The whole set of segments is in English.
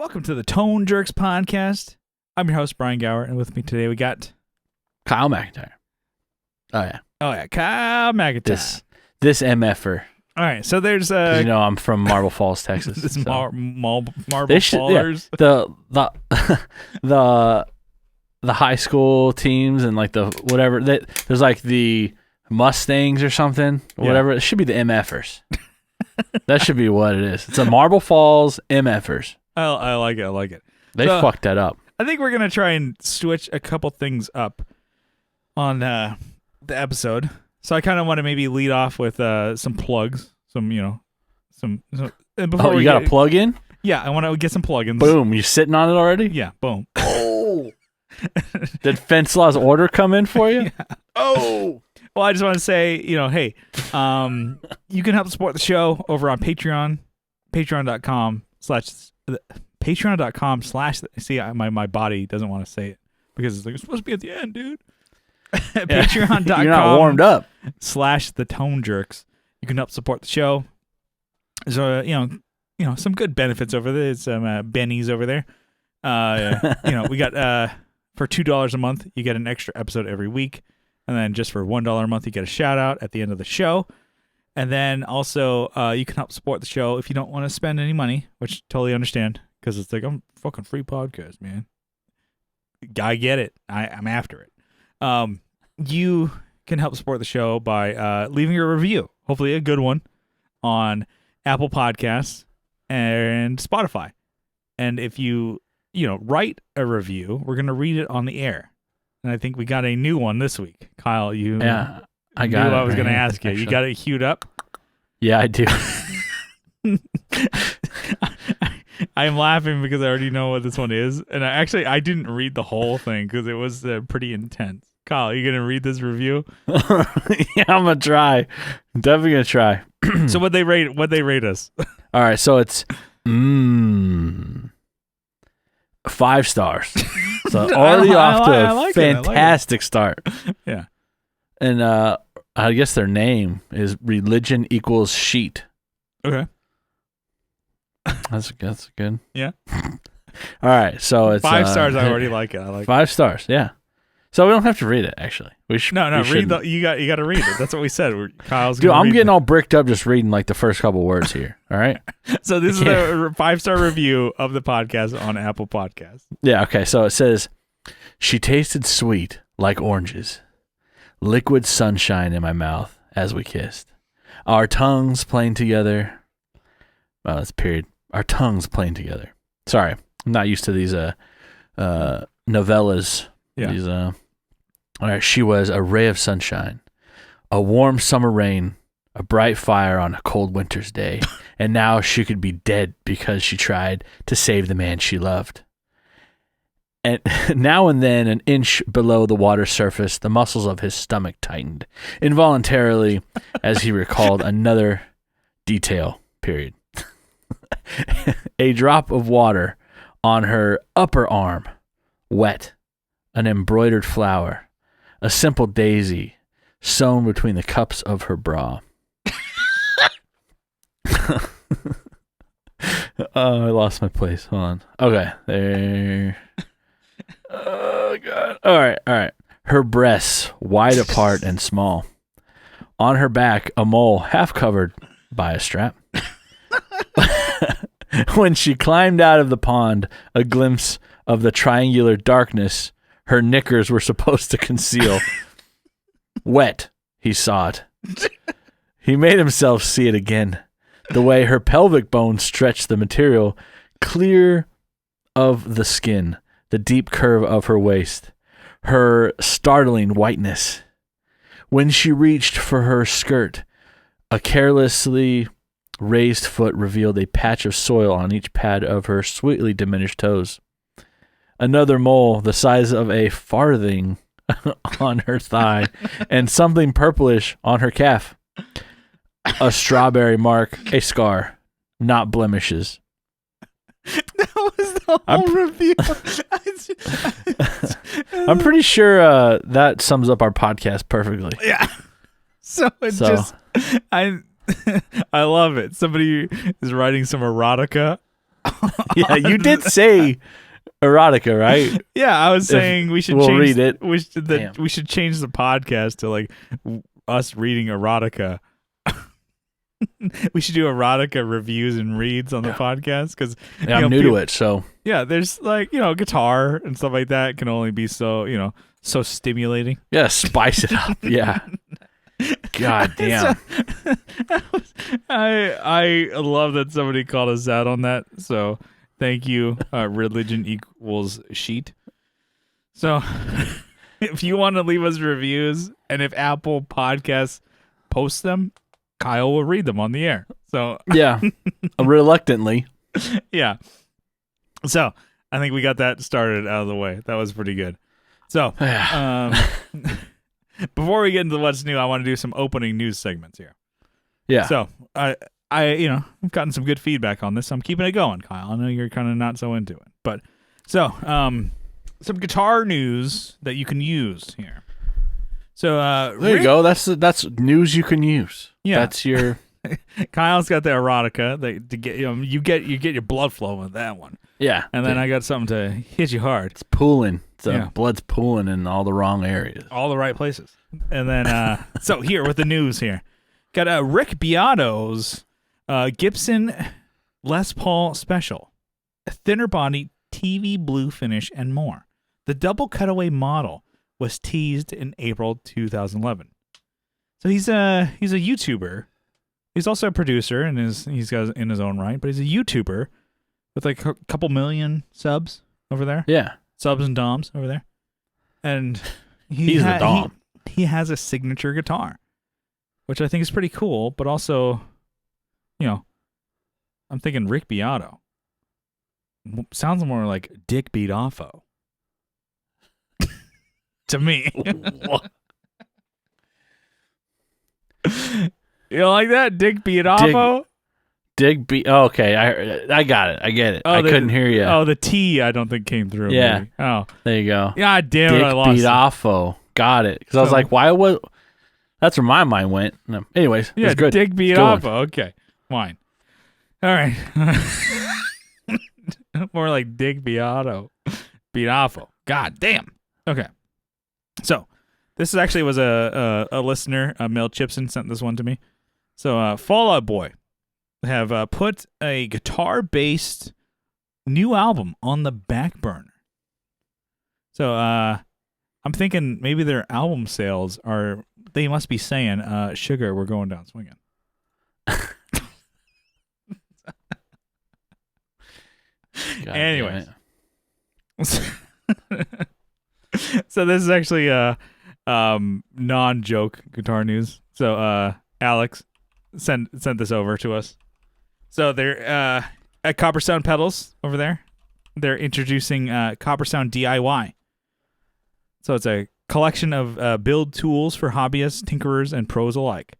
Welcome to the Tone Jerks podcast. I'm your host, Brian Gower, and with me today we got Kyle McIntyre. Oh yeah, Kyle McIntyre. This MFer. All right, so there's I'm from Marble Falls, Texas. this so. Marble Fallers. Yeah, the high school teams and like the whatever. There's like the Mustangs or something. Whatever. It should be the MFers. That should be what it is. It's a Marble Falls MFers. I like it. I like it. They fucked that up. I think we're gonna try and switch a couple things up on the episode. So I kind of want to maybe lead off with some plugs. Some. And before you got a plug in? Yeah, I want to get some plugins. Boom! You sitting on it already? Yeah. Boom. Oh. Did Fencelaw's order come in for you? Yeah. Oh. Well, I just want to say, hey, you can help support the show over on Patreon, patreon.com/. See, my body doesn't want to say it because it's like it's supposed to be at the end, dude. Patreon.com. You're not warmed up. /the Tone Jerks. You can help support the show. So some good benefits over there. Some bennies over there. We got for $2 a month, you get an extra episode every week, and then just for $1 a month, you get a shout out at the end of the show. And then also, you can help support the show if you don't want to spend any money, which totally understand, because it's like, I'm fucking free podcast, man. I get it. I'm after it. You can help support the show by leaving a review, hopefully a good one, on Apple Podcasts and Spotify. And if you write a review, we're going to read it on the air. And I think we got a new one this week. Kyle, I got it. I was going to ask you. Actually. You got it queued up? Yeah, I do. I'm laughing because I already know what this one is. And I didn't read the whole thing because it was pretty intense. Kyle, are you going to read this review? Yeah, I'm going to try. I'm definitely going to try. So what'd they rate us? All right, so it's 5 stars. So already off to a fantastic start. Yeah. And I guess their name is Religion Equals Sheet. Okay. That's good. Yeah. All right, so it's 5 stars. I already like it. I like 5 stars. Yeah. So we don't have to read it. Actually, we should. No. You got to read it. That's what we said. Kyle's. Dude, I'm getting all bricked up just reading like the first couple words here. All right. So this is a 5-star review of the podcast on Apple Podcasts. Yeah. Okay. So it says, she tasted sweet like oranges, liquid sunshine in my mouth as we kissed. Our tongues playing together. Well, that's period. Our tongues playing together. Sorry, I'm not used to these novellas. Yeah. These, all right. She was a ray of sunshine, a warm summer rain, a bright fire on a cold winter's day, and now she could be dead because she tried to save the man she loved. And now and then, an inch below the water surface, the muscles of his stomach tightened involuntarily as he recalled another detail, period. A drop of water on her upper arm, wet, an embroidered flower, a simple daisy sewn between the cups of her bra. Oh, I lost my place. Hold on. Okay, there. Oh, God. All right. Her breasts wide apart and small. On her back, a mole half covered by a strap. When she climbed out of the pond, a glimpse of the triangular darkness her knickers were supposed to conceal. Wet, he saw it. He made himself see it again. The way her pelvic bones stretched the material clear of the skin, the deep curve of her waist, her startling whiteness. When she reached for her skirt, a carelessly raised foot revealed a patch of soil on each pad of her sweetly diminished toes. Another mole the size of a farthing on her thigh, and something purplish on her calf. A strawberry mark, a scar, not blemishes. That was the whole review. I'm pretty sure that sums up our podcast perfectly. Yeah. So I love it. Somebody is writing some erotica Yeah, you did say erotica, right? Yeah, I was saying we should we'll change read it. we should change the podcast to like us reading erotica. We should do erotica reviews and reads on the podcast because I'm new to it, so yeah, there's like guitar and stuff like that can only be so so stimulating. yeah, spice it up. Yeah. God damn. I love that somebody called us out on that. So thank you, religion equals sheet. So if you want to leave us reviews and if Apple Podcasts posts them, Kyle will read them on the air. So yeah, reluctantly. Yeah. So I think we got that started out of the way. That was pretty good. So before we get into what's new, I want to do some opening news segments here. Yeah. So I've gotten some good feedback on this. So I'm keeping it going, Kyle. I know you're kind of not so into it, but so some guitar news that you can use here. So there you go. That's news you can use. Yeah. That's your. Kyle's got the erotica. To get you get your blood flowing with that one. Yeah. And then I got something to hit you hard. It's pooling. Blood's pooling in all the wrong areas. All the right places. And then, so here with the news here. Got Rick Beato's Gibson Les Paul Special. A thinner body, TV blue finish, and more. The double cutaway model was teased in April 2011. So he's a YouTuber. He's also a producer, and he's got in his own right, but he's a YouTuber with like a couple million subs over there. Yeah. Subs and doms over there. And he's a dom. He has a signature guitar, which I think is pretty cool, but also, I'm thinking Rick Beato. Sounds more like Dick Beatoffo. To me. You don't like that? Dick Beatoffo? Okay, I got it. I get it. I couldn't hear you. Oh, the T I don't think came through. Yeah. Maybe. Oh. There you go. God damn it, I lost Dick Beatoffo. Got it. Because I was like, why was... That's where my mind went. No. Anyways, yeah, it's good. Dick Beatoffo. Okay, fine. All right. More like Dick Beato. Beatoffo. God damn. Okay. So, this actually was a listener, Mel Chipson, sent this one to me. So, Fall Out Boy have put a guitar-based new album on the back burner. So, I'm thinking maybe their album sales they must be saying, Sugar, we're going down swinging. Anyways. So this is actually non-joke guitar news. So Alex sent this over to us. So they're at Copper Sound Pedals over there. They're introducing Copper Sound DIY. So it's a collection of build tools for hobbyists, tinkerers, and pros alike.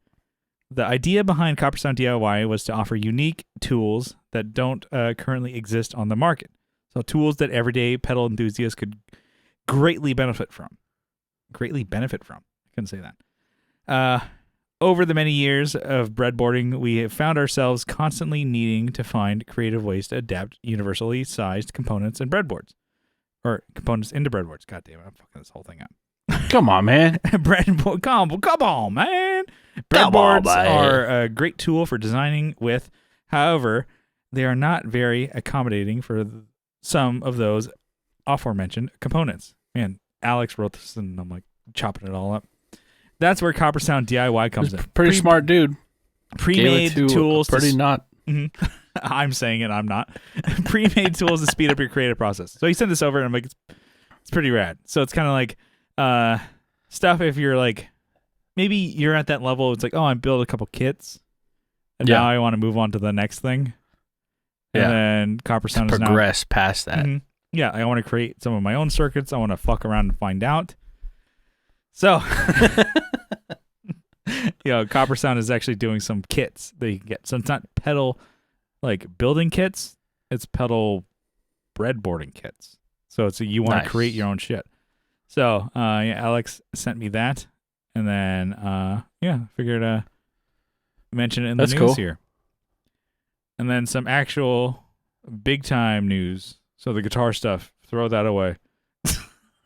The idea behind Copper Sound DIY was to offer unique tools that don't currently exist on the market. So tools that everyday pedal enthusiasts could greatly benefit from. I couldn't say that. Over the many years of breadboarding, we have found ourselves constantly needing to find creative ways to adapt universally sized components and breadboards. Or components into breadboards. God damn it, I'm fucking this whole thing up. Come on, man. Breadboard, come on, man. Breadboards are a great tool for designing with. However, they are not very accommodating for some of those aforementioned components. Man, Alex wrote this and I'm like chopping it all up. That's where Copper Sound DIY comes in. Pretty smart dude. Pre-made tools. Pretty not. Mm-hmm. I'm saying it. I'm not. Pre-made tools to speed up your creative process. So he sent this over and I'm like, it's pretty rad. So it's kind of like stuff if you're like, maybe you're at that level. It's like, oh, I built a couple kits and now I want to move on to the next thing. And then Copper Sound is now progress past that. Mm-hmm. Yeah, I want to create some of my own circuits. I want to fuck around and find out. So, Copper Sound is actually doing some kits that you can get. So it's not pedal like building kits; it's pedal breadboarding kits. So it's you want to create your own shit. So Alex sent me that, and then figured mention it in the news here. And then some actual big time news. So the guitar stuff, throw that away.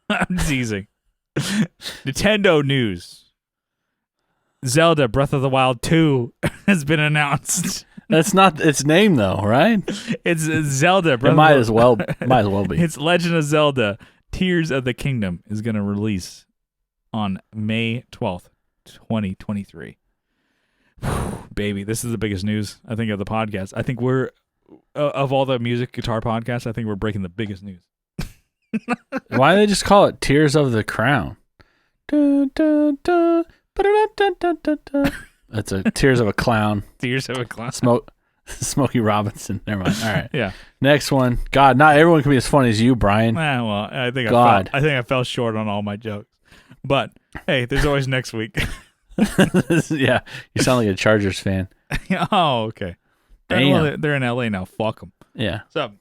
I'm teasing. Nintendo news. Zelda Breath of the Wild 2 has been announced. That's not its name though, right? It's Zelda. It might as well be. It's Legend of Zelda: Tears of the Kingdom is going to release on May 12th, 2023. Baby, this is the biggest news I think of the podcast. I think we're of all the music guitar podcasts, I think we're breaking the biggest news. Why do they just call it Tears of the Crown? Dun, dun, dun, ba-da-dun, dun, dun, dun. That's a Tears of a Clown. Tears of a Clown. Smokey Robinson. Never mind. All right. Yeah. Next one. God, not everyone can be as funny as you, Brian. Well, I think God. I think I fell short on all my jokes. But hey, there's always next week. Yeah, you sound like a Chargers fan. Oh, okay. Damn. Well, they're in LA now. Fuck them. Yeah. So,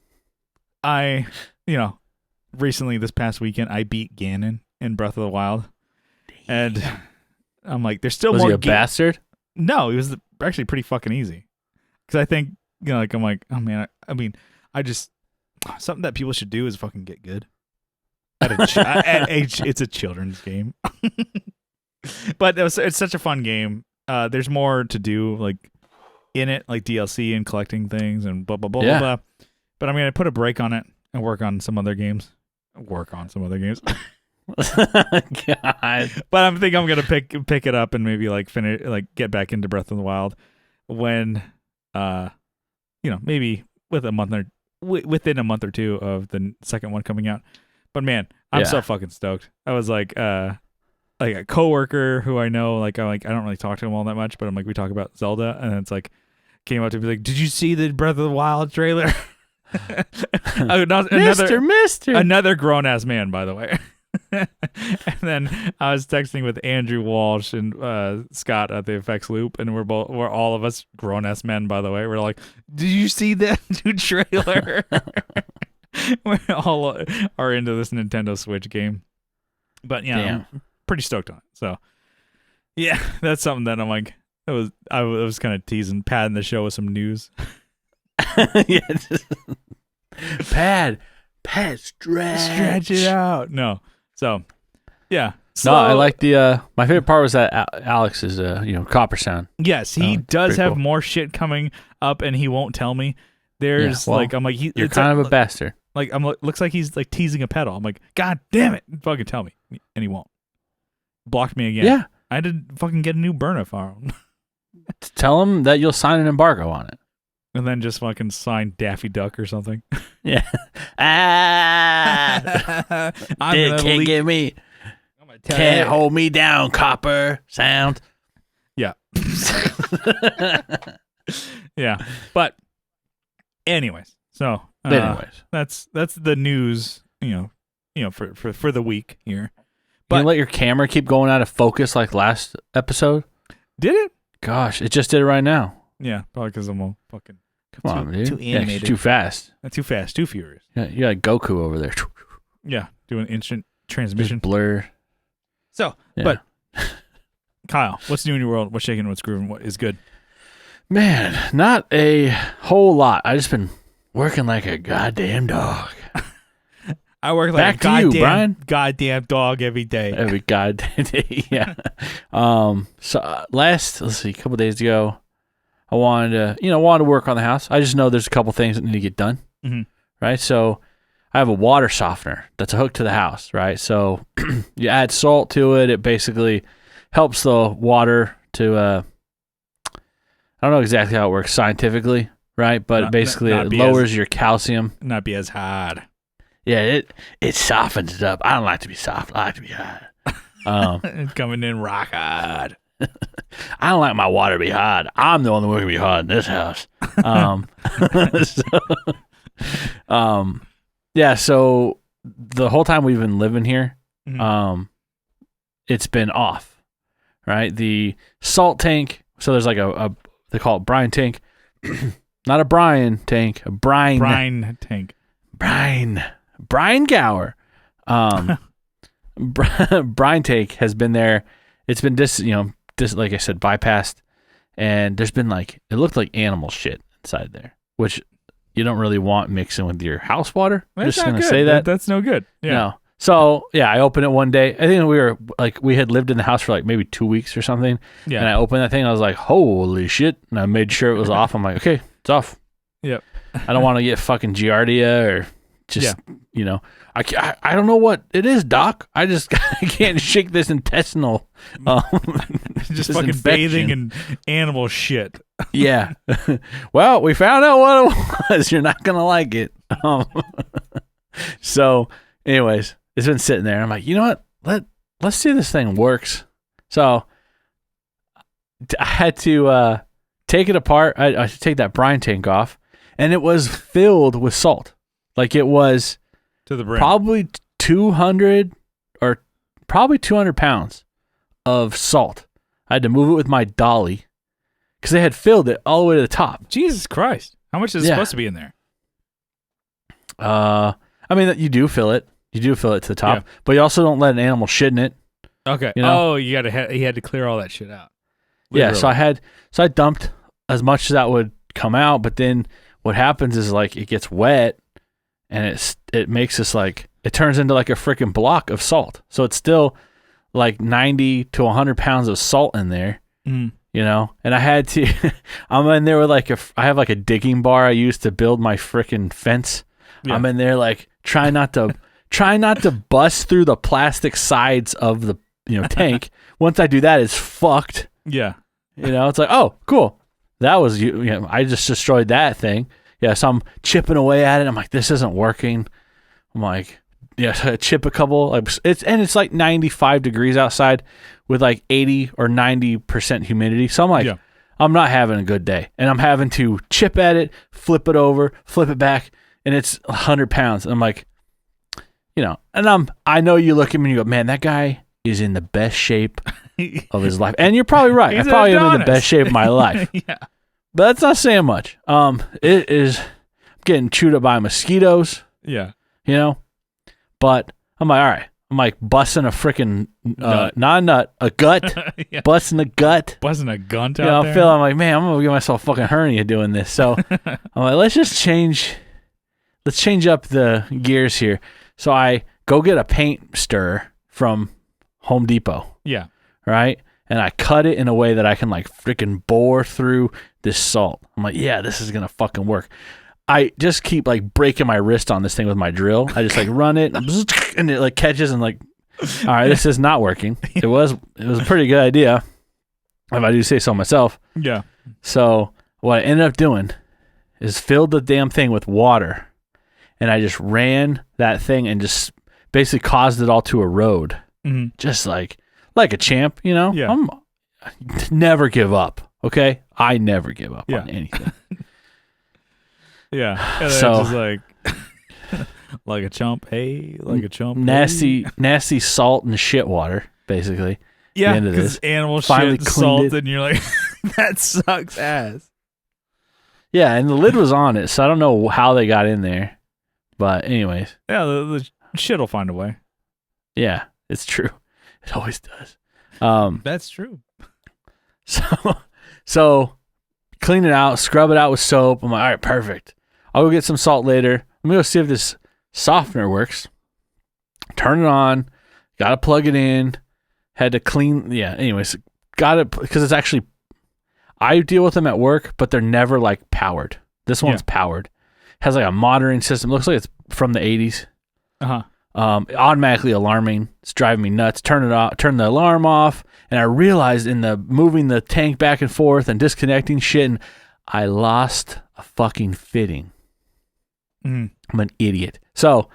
recently this past weekend, I beat Ganon in Breath of the Wild. Damn. And I'm like, there's still was more. Was he a bastard? No, it was actually pretty fucking easy. Because I think, I'm like, oh man, I just, something that people should do is fucking get good. At age, it's a children's game. But it's such a fun game. There's more to do, like, in it, like DLC and collecting things and blah, blah, blah, blah, blah. But I'm going to put a break on it and work on some other games. God. But I think I'm going to pick it up and maybe, like, finish, like, get back into Breath of the Wild when, maybe within a month or two of the second one coming out. But man, I'm so fucking stoked. I was like a coworker who I know, like I don't really talk to him all that much, but I'm like, we talk about Zelda, and it's like came up to me like, did you see the Breath of the Wild trailer? Another grown ass man, by the way. And then I was texting with Andrew Walsh and Scott at the Effects Loop, and we're all of us grown ass men, by the way. We're like, did you see that new trailer? We all are into this Nintendo Switch game. But yeah, I'm pretty stoked on it. So yeah, that's something that I'm like, I was kind of teasing, padding the show with some news. Yeah, pad, stretch it out. No, so yeah. No, I like the. My favorite part was that Alex's, copper sound. Yes, he does have more shit coming up, and he won't tell me. There's I'm like, you're kind of a bastard. Like looks like he's like teasing a pedal. I'm like, God damn it, fucking tell me, and he won't. Blocked me again. Yeah, I had to fucking get a new burner phone. Tell him that you'll sign an embargo on it, and then just fucking sign Daffy Duck or something. Yeah. Can't get me. Can't hold me down, copper sound. Yeah. Yeah. But anyways, so that's the news, for the week here. But you let your camera keep going out of focus like last episode? Did it? Gosh, it just did it right now. Yeah, probably because I'm all fucking Come on, dude. Too animated. Yeah, too fast. Too fast, too furious. Yeah, you got Goku over there. Yeah, doing instant transmission. Just blur. So, But Kyle, what's new in your world? What's shaking? What's grooving? What is good? Man, not a whole lot. I just been working like a goddamn dog. I work like goddamn dog every day. Every goddamn day, yeah. So let's see, a couple days ago, I wanted to work on the house. I just know there's a couple things that need to get done, right? So I have a water softener that's hooked to the house, right? So you add salt to it. It basically helps the water to, I don't know exactly how it works scientifically, right? But basically it lowers your calcium. Not be as hard. Yeah, it softens it up. I don't like to be soft. I like to be hard. Coming in rock hard. I don't like my water to be hard. I'm the only one who can be hard in this house. So the whole time we've been living here, it's been off, right? The salt tank, so there's like a they call it brine tank. Not a Brian tank, a brine tank. Brian Gower. Brine tank has been there. It's been like I said, bypassed, and there's been it looked like animal shit inside there, which you don't really want mixing with your house water. I'm That's just not going to good. say that. That's no good. Yeah. No. So, yeah, I opened it one day. I think we had lived in the house for like maybe 2 weeks or something. Yeah. And I opened that thing. And I was like, holy shit. And I made sure it was off. I'm like, okay, it's off. Yep. I don't want to get fucking Giardia or just, I don't know what it is, Doc. I can't shake this intestinal. Just this fucking infection. bathing in animal shit. Yeah. Well, we found out what it was. You're not going to like it. So, anyways, it's been sitting there. I'm like, you know what? Let's see if this thing works. So, I had to take it apart. I had to take that brine tank off, and it was filled with salt. Like it was To the brim. probably 200 pounds of salt. I had to move it with my dolly because they had filled it all the way to the top. Jesus Christ. How much is it supposed to be in there? I mean, you do fill it. You do fill it to the top, but you also don't let an animal shit in it. Okay. You know? Oh, you had to clear all that shit out. Yeah, so I dumped as much as that would come out, but then what happens is like it gets wet and it makes this like it turns into like a freaking block of salt. So it's still like 90 to 100 pounds of salt in there. Mm. You know, and I had to I'm in there with I have like a digging bar I use to build my freaking fence. Yeah. I'm in there like trying not to bust through the plastic sides of the tank. Once I do that, it's fucked. Yeah. It's like, oh, cool. That was I just destroyed that thing. Yeah, so I'm chipping away at it. I'm like, this isn't working. I'm like, yeah, so I chip a couple. Like it's like 95 degrees outside with like 80 or 90% humidity. So I'm like, I'm not having a good day, and I'm having to chip at it, flip it over, flip it back, and it's 100 pounds. And I'm like, and I know you look at me and you go, man, that guy is in the best shape of his life. And you're probably right. I probably am in the best shape of my life. Yeah. But that's not saying much. It is getting chewed up by mosquitoes. Yeah. But I'm like, all right. I'm like busting a freaking, not a nut, a gut. Yeah. Busting a gut. Busting a gun out there. I'm like, man, I'm going to get myself a fucking hernia doing this. So I'm like, let's change up the gears here. So I go get a paint stirrer from Home Depot. Yeah. Right? And I cut it in a way that I can like freaking bore through this salt. I'm like, yeah, this is going to fucking work. I just keep like breaking my wrist on this thing with my drill. I just like run it and it like catches and like, all right, this is not working. It was a pretty good idea if I do say so myself. Yeah. So what I ended up doing is filled the damn thing with water, and I just ran that thing and just basically caused it all to erode. Mm-hmm. Just like a champ, Yeah. Never give up. Okay, I never give up on anything. Yeah. So just like a chump. Hey, like a chump. Nasty salt and shit water, basically. Yeah, because animal shit and salt, and you're like, that sucks ass. Yeah, and the lid was on it, so I don't know how they got in there. But anyways. Yeah, the shit will find a way. Yeah, it's true. It always does. That's true. So clean it out, scrub it out with soap. I'm like, all right, perfect. I'll go get some salt later. Let me go see if this softener works. Turn it on. Got to plug it in. Had to clean. Yeah, anyways, got it because it's actually, I deal with them at work, but they're never like powered. This one's powered. Has like a monitoring system. Looks like it's from the 80s. Uh-huh. Automatically alarming. It's driving me nuts. Turn the alarm off. And I realized in the moving the tank back and forth and disconnecting shit, and I lost a fucking fitting. I'm an idiot. So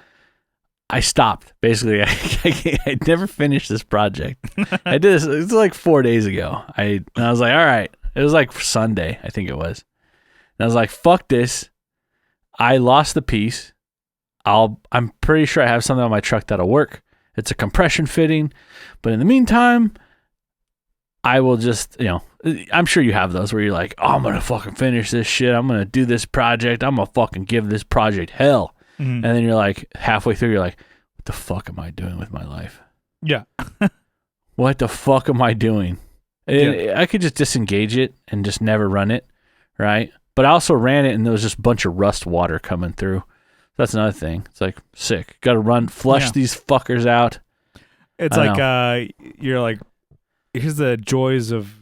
I stopped. Basically, I never finished this project. I did this. It's like 4 days ago. And I was like, all right. It was like Sunday, I think it was. And I was like, fuck this. I lost the piece. I'm pretty sure I have something on my truck that'll work. It's a compression fitting. But in the meantime, I will just, I'm sure you have those where you're like, oh, I'm going to fucking finish this shit. I'm going to do this project. I'm going to fucking give this project hell. Mm-hmm. And then you're like, halfway through, you're like, what the fuck am I doing with my life? Yeah. What the fuck am I doing? I could just disengage it and just never run it, right? But I also ran it, and there was just a bunch of rust water coming through. That's another thing. It's like, sick. Got to flush these fuckers out. It's like you're like, here's the joys of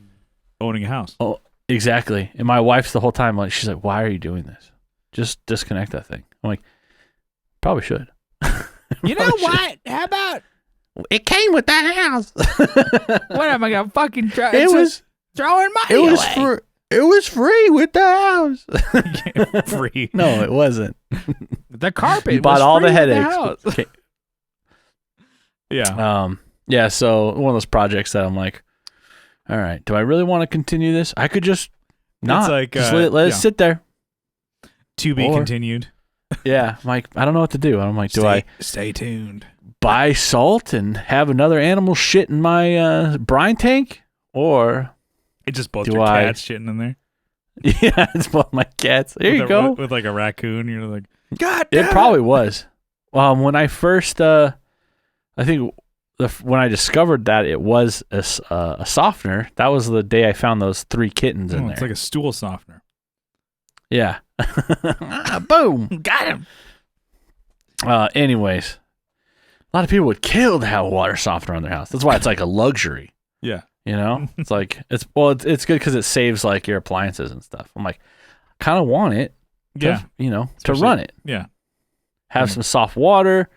owning a house. Oh, exactly. And my wife's the whole time like, she's like, why are you doing this? Just disconnect that thing. I'm like, probably should. You know what? How about it came with that house? What am I gonna fucking try? It was throwing money away. It was free with the house. Free? No, it wasn't. The carpet. You bought was all free the with headaches. house. Okay. Yeah. Yeah. So one of those projects that I'm like, all right, do I really want to continue this? I could just not. It's like, just let it sit there. To be continued. Yeah. I'm like, I don't know what to do. I'm like, do I stay tuned? Buy salt and have another animal shit in my brine tank, or it's just both your cats shitting in there. Yeah, it's both my cats. There you go. With like a raccoon, you're like, God damn it probably was. When I first, I think when I discovered that it was a softener, that was the day I found those 3 kittens in there. It's like a stool softener. Yeah. Boom. Got him. Anyways, a lot of people would kill to have a water softener on their house. That's why it's like a luxury. Yeah. You know, it's like it's good because it saves like your appliances and stuff. I'm like, kind of want it. To, to run it. Yeah. Have some soft water,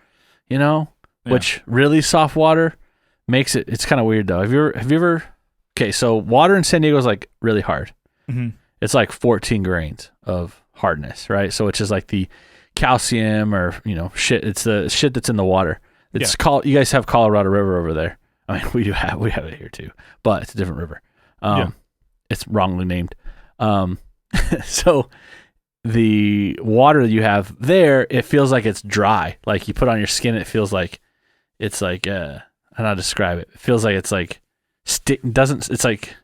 which really soft water makes it. It's kind of weird though. Have you ever? Okay, so water in San Diego is like really hard. Mm-hmm. It's like 14 grains of hardness, right? So it's just like the calcium or shit. It's the shit that's in the water. It's called. You guys have Colorado River over there. I mean, we have it here too, but it's a different river. It's wrongly named. So the water you have there, it feels like it's dry. Like you put on your skin, it feels like it's like I don't know how to describe it. It feels like it's like it's like.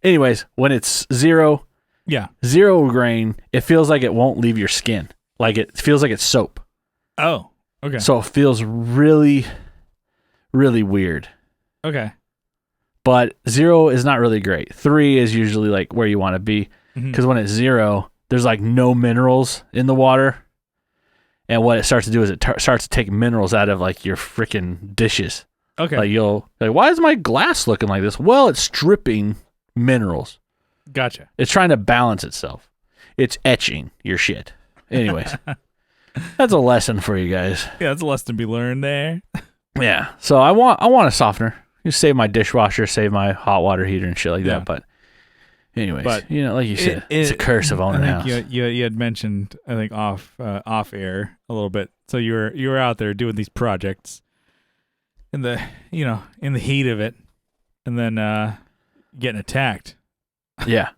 Anyways, when it's zero grain, it feels like it won't leave your skin. Like it feels like it's soap. Oh, okay. So it feels really, really weird. Okay. But 0 is not really great. 3 is usually like where you want to be. Because when it's 0, there's like no minerals in the water. And what it starts to do is it starts to take minerals out of like your freaking dishes. Okay. Like why is my glass looking like this? Well, it's stripping minerals. Gotcha. It's trying to balance itself. It's etching your shit. Anyways, that's a lesson for you guys. Yeah, that's a lesson to be learned there. Yeah. So I want a softener. You save my dishwasher, save my hot water heater and shit like that. But anyways, like you said, it's a curse of owning a house. You had mentioned, I think off air a little bit. So you were out there doing these projects in the heat of it, and then getting attacked. Yeah.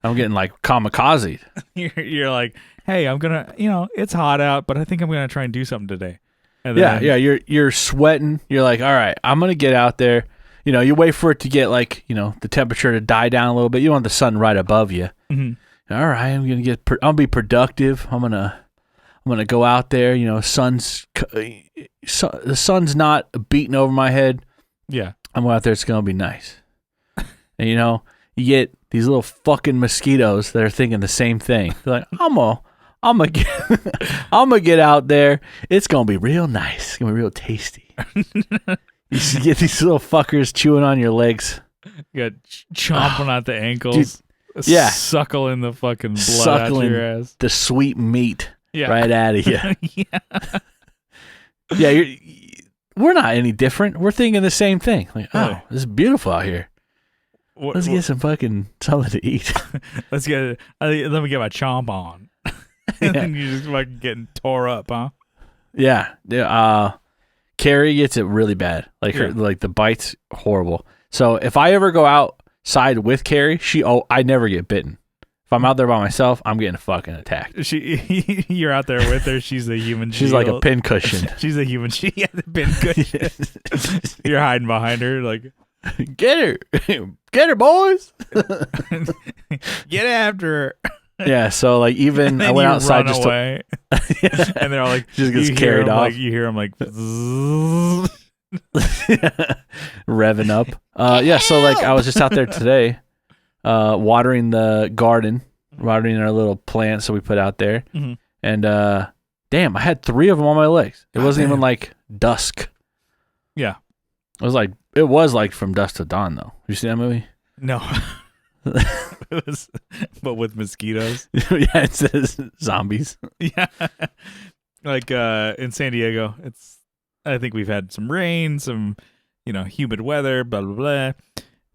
I'm getting like kamikaze. You're like, hey, I'm gonna, it's hot out, but I think I'm gonna try and do something today. And then, you're sweating. You're like, all right, I'm gonna get out there. You wait for it to get like, the temperature to die down a little bit. You want the sun right above you. Mm-hmm. All right, I'll be productive. I'm gonna go out there. The sun's not beating over my head. Yeah, I'm out there. It's gonna be nice. And you get these little fucking mosquitoes that are thinking the same thing. They're like, I'm gonna get out there. It's gonna be real nice. It's gonna be real tasty. You get these little fuckers chewing on your legs. You got chomping at the ankles. Dude, yeah, suckling the fucking blood out of your ass. The sweet meat right out of you. Yeah, we're not any different. We're thinking the same thing. Like, oh, this is beautiful out here. Let's get some fucking something to eat. Let me get my chomp on. And then you're just fucking getting tore up, huh? Yeah. Carrie gets it really bad. Like the bite's horrible. So if I ever go outside with Carrie, I never get bitten. If I'm out there by myself, I'm getting fucking attacked. You're out there with her. She's a human. She's like a pincushion. She's a human. She has a pincushion. You're hiding behind her, like, get her, boys. Get after her. Yeah. So like, even I went outside just away, and they're all like, just gets carried off. Like, you hear them like revving up. Yeah. So like, I was just out there today, watering the garden watering our little plants that we put out there. Mhm. And damn, I had 3 of them on my legs. It wasn't even like dusk. Yeah. It was like from dusk to dawn though. You see that movie? No. It was, but with mosquitoes. Yeah, it says zombies. Yeah. Like in San Diego, I think we've had some rain, some, humid weather, blah, blah, blah.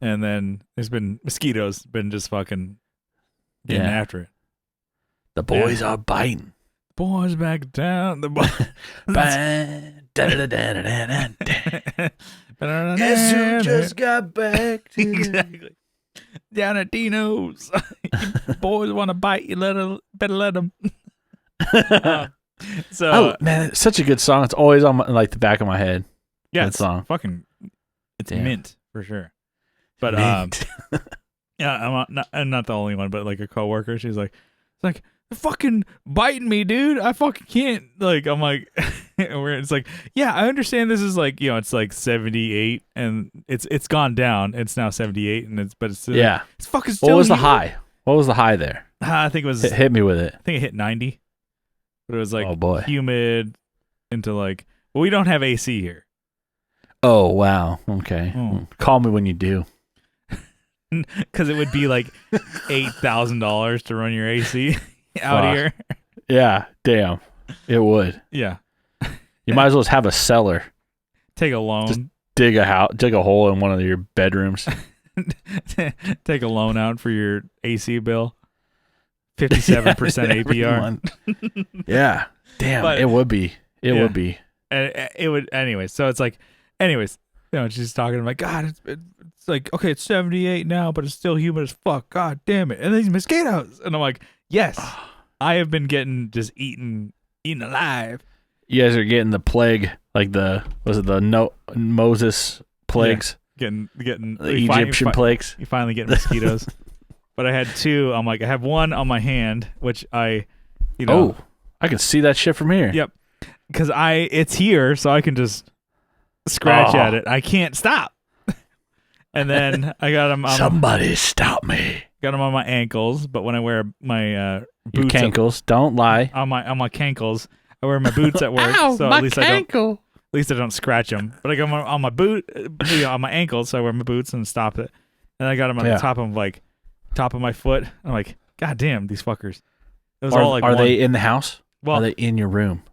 And then there's been mosquitoes, been just fucking getting after it. The boys are biting. Boys back down. The boys. Guess who just got back? Exactly. Down at Dino's. Boys want to bite you, better let them. Man, it's such a good song. It's always on the back of my head. Yeah, that song. It's mint for sure. But yeah, I'm not the only one, but like a coworker, she's like, they're fucking biting me, dude. I fucking can't. Like, I'm like, it's like, yeah, I understand this is like, it's like 78 and it's gone down. It's now 78 and it's still, it's fucking still. What was the high? What was the high there? I think it was, hit me with it. I think it hit 90, but it was like, oh boy, humid into like, well, we don't have AC here. Oh, wow. Okay. Call me when you do. Because it would be like $8,000 to run your AC out here. Yeah, damn. It would. Yeah. You might as well just have a cellar. Take a loan. Just dig a hole in one of your bedrooms. Take a loan out for your AC bill. 57% APR. Yeah. Damn, but it would be. It would be. And it would anyway. So it's like, anyways, she's talking about, God, it's like, okay, it's 78 now, but it's still humid as fuck. God damn it. And these mosquitoes. And I'm like, yes, I have been getting just eaten alive. You guys are getting the plague, like the Moses plagues? Yeah, getting the Egyptian plagues. You finally get mosquitoes. But I had 2. I'm like, I have 1 on my hand, which I can see that shit from here. Yep. Because it's here, so I can just scratch at it. I can't stop. And then I got them. Somebody stop me. Got them on my ankles, but when I wear my boots, your cankles, don't lie. On my cankles, I wear my boots at work, Ow, so my at least cankle. At least I don't scratch them. But I got them on my boot, on my ankles, so I wear my boots and stop it. And I got them on the top of my foot. I'm like, God damn, these fuckers. It was all like, are they in the house? Well, are they in your room?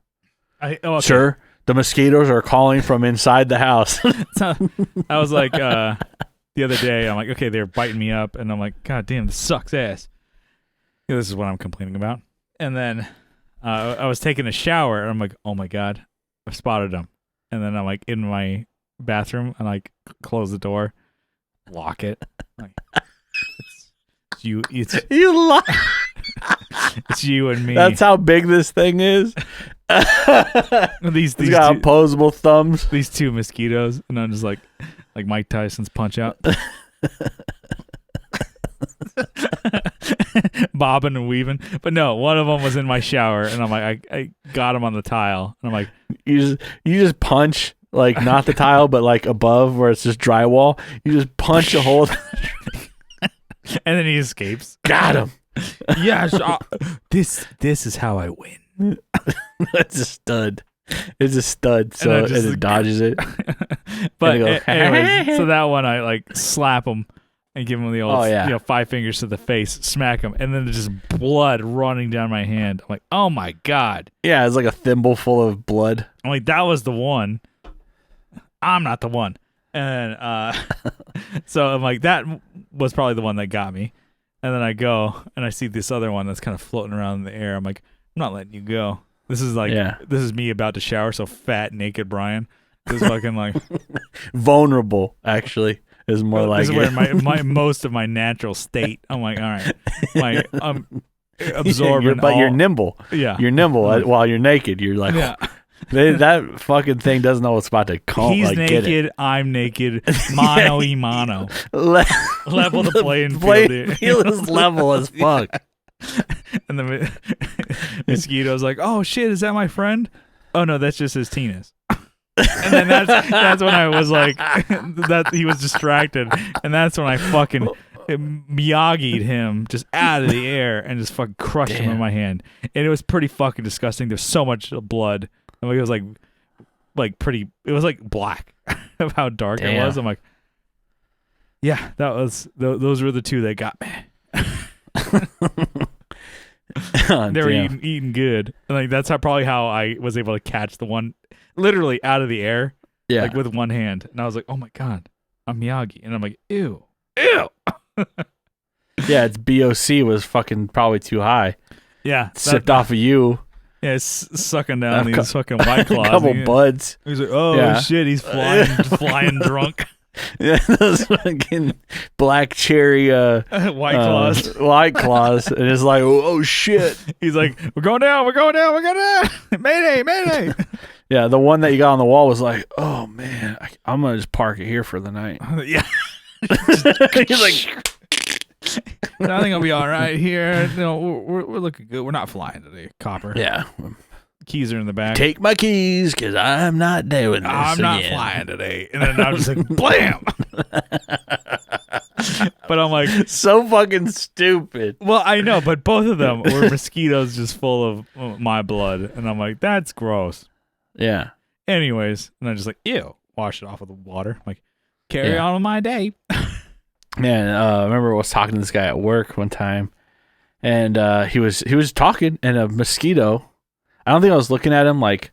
Okay. Sir, the mosquitoes are calling from inside the house. So, I was like, the other day, I'm like, okay, they're biting me up, and I'm like, God damn, this sucks ass. This is what I'm complaining about. And then I was taking a shower, and I'm like, oh my God, I spotted them. And then I'm like in my bathroom, and like close the door, lock it. Like, it's you. You lock. It's you and me. That's how big this thing is. These got opposable thumbs. These 2 mosquitoes, and I'm just like Mike Tyson's Punch Out, bobbing and weaving. But no, one of them was in my shower, and I'm like, I got him on the tile, and I'm like, you just punch like not the tile, but like above where it's just drywall. You just punch a hole, and then he escapes. Got him. Yeah, this is how I win. That's a stud. It's a stud, so it dodges it. But anyways, so that one I like slap him and give him the old 5 fingers to the face, smack him, and then there's just blood running down my hand. I'm like, oh my God. Yeah, it's like a thimble full of blood. I'm like, that was the one. I'm not the one. And so I'm like, that was probably the one that got me. And then I go and I see this other one that's kind of floating around in the air. I'm like, I'm not letting you go. This is like, this is me about to shower. So fat, naked Brian is fucking like vulnerable. Actually, is more like this is where my most of my natural state. I'm like, all right, I'm absorbing. But you're nimble. Yeah, you're nimble while you're naked. You're like, that fucking thing doesn't know what's about to come. He's naked. I'm naked. Mano y mano. Level the playing field. Field is level as fuck. And the mosquito's like, oh shit, is that my friend? Oh no, that's just his penis. And then that's when I was like, that he was distracted, and that's when I fucking Miyagi'd him just out of the air and just fucking crushed him in my hand. And it was pretty fucking disgusting. There's so much blood. I mean, it was like pretty. It was like black of how dark it was. I'm like, yeah, that was those were the two that got me. They were eating good. And like that's probably how I was able to catch the one literally out of the air, like with one hand. And I was like, oh my god, I'm Miyagi. And I'm like, ew. Yeah, its BOC was fucking probably too high. Yeah, sipped off of you. Yeah, it's sucking down these fucking White Claws. A couple buds. He's like, oh shit, he's flying drunk. Yeah, those fucking black cherry White Claws. White Claws. And it's like, oh shit. He's like, we're going down. Mayday. Yeah, the one that you got on the wall was like, oh man, I'm gonna just park it here for the night. Yeah. He's like, I think I'll be all right here. No, we're looking good. We're not flying today, Copper. Yeah. Keys are in the back. Take my keys, because I'm not doing this I'm not flying today. And then I'm just like, blam! But I'm like... So fucking stupid. Well, I know, but both of them were mosquitoes just full of my blood. And I'm like, that's gross. Yeah. Anyways, and I'm just like, ew. Wash it off with the water. I'm like, carry on with my day. Man, I remember I was talking to this guy at work one time, and he was talking, and a mosquito. I don't think I was looking at him like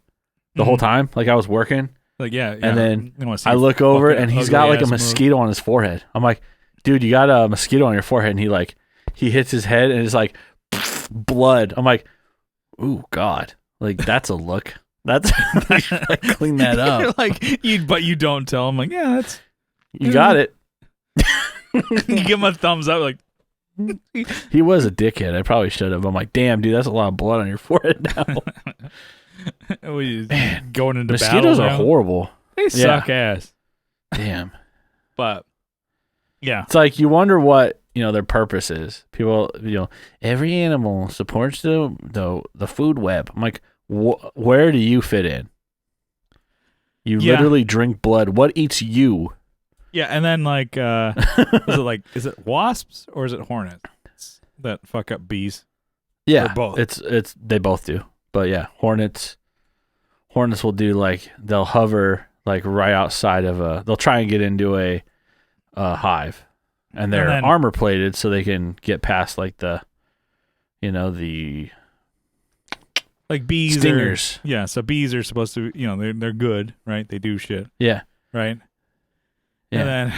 the whole time, like I was working. Like yeah. And then I look over, and he's got like a mosquito on his forehead. I'm like, dude, you got a mosquito on your forehead, and he hits his head, and it's like blood. I'm like, ooh, God, like that's a look. That's like, clean that up. But you don't tell him. Like, yeah, that's you got it. You give him a thumbs up, like. He was a dickhead. I probably should have. I'm like, damn, dude, that's a lot of blood on your forehead now. Man, going into mosquitoes battle are horrible. They suck ass. Damn. But yeah, it's like you wonder what their purpose is. People, every animal supports the food web. I'm like, where do you fit in? You literally drink blood. What eats you? Yeah, and then is it wasps or is it hornets that fuck up bees? Yeah, or both. It's they both do. But yeah, hornets will do they'll hover right outside of they'll try and get into a hive, and they're armor plated so they can get past the bees stingers. So bees are supposed to they're good, right? They do shit. Yeah. Right. Yeah. And then,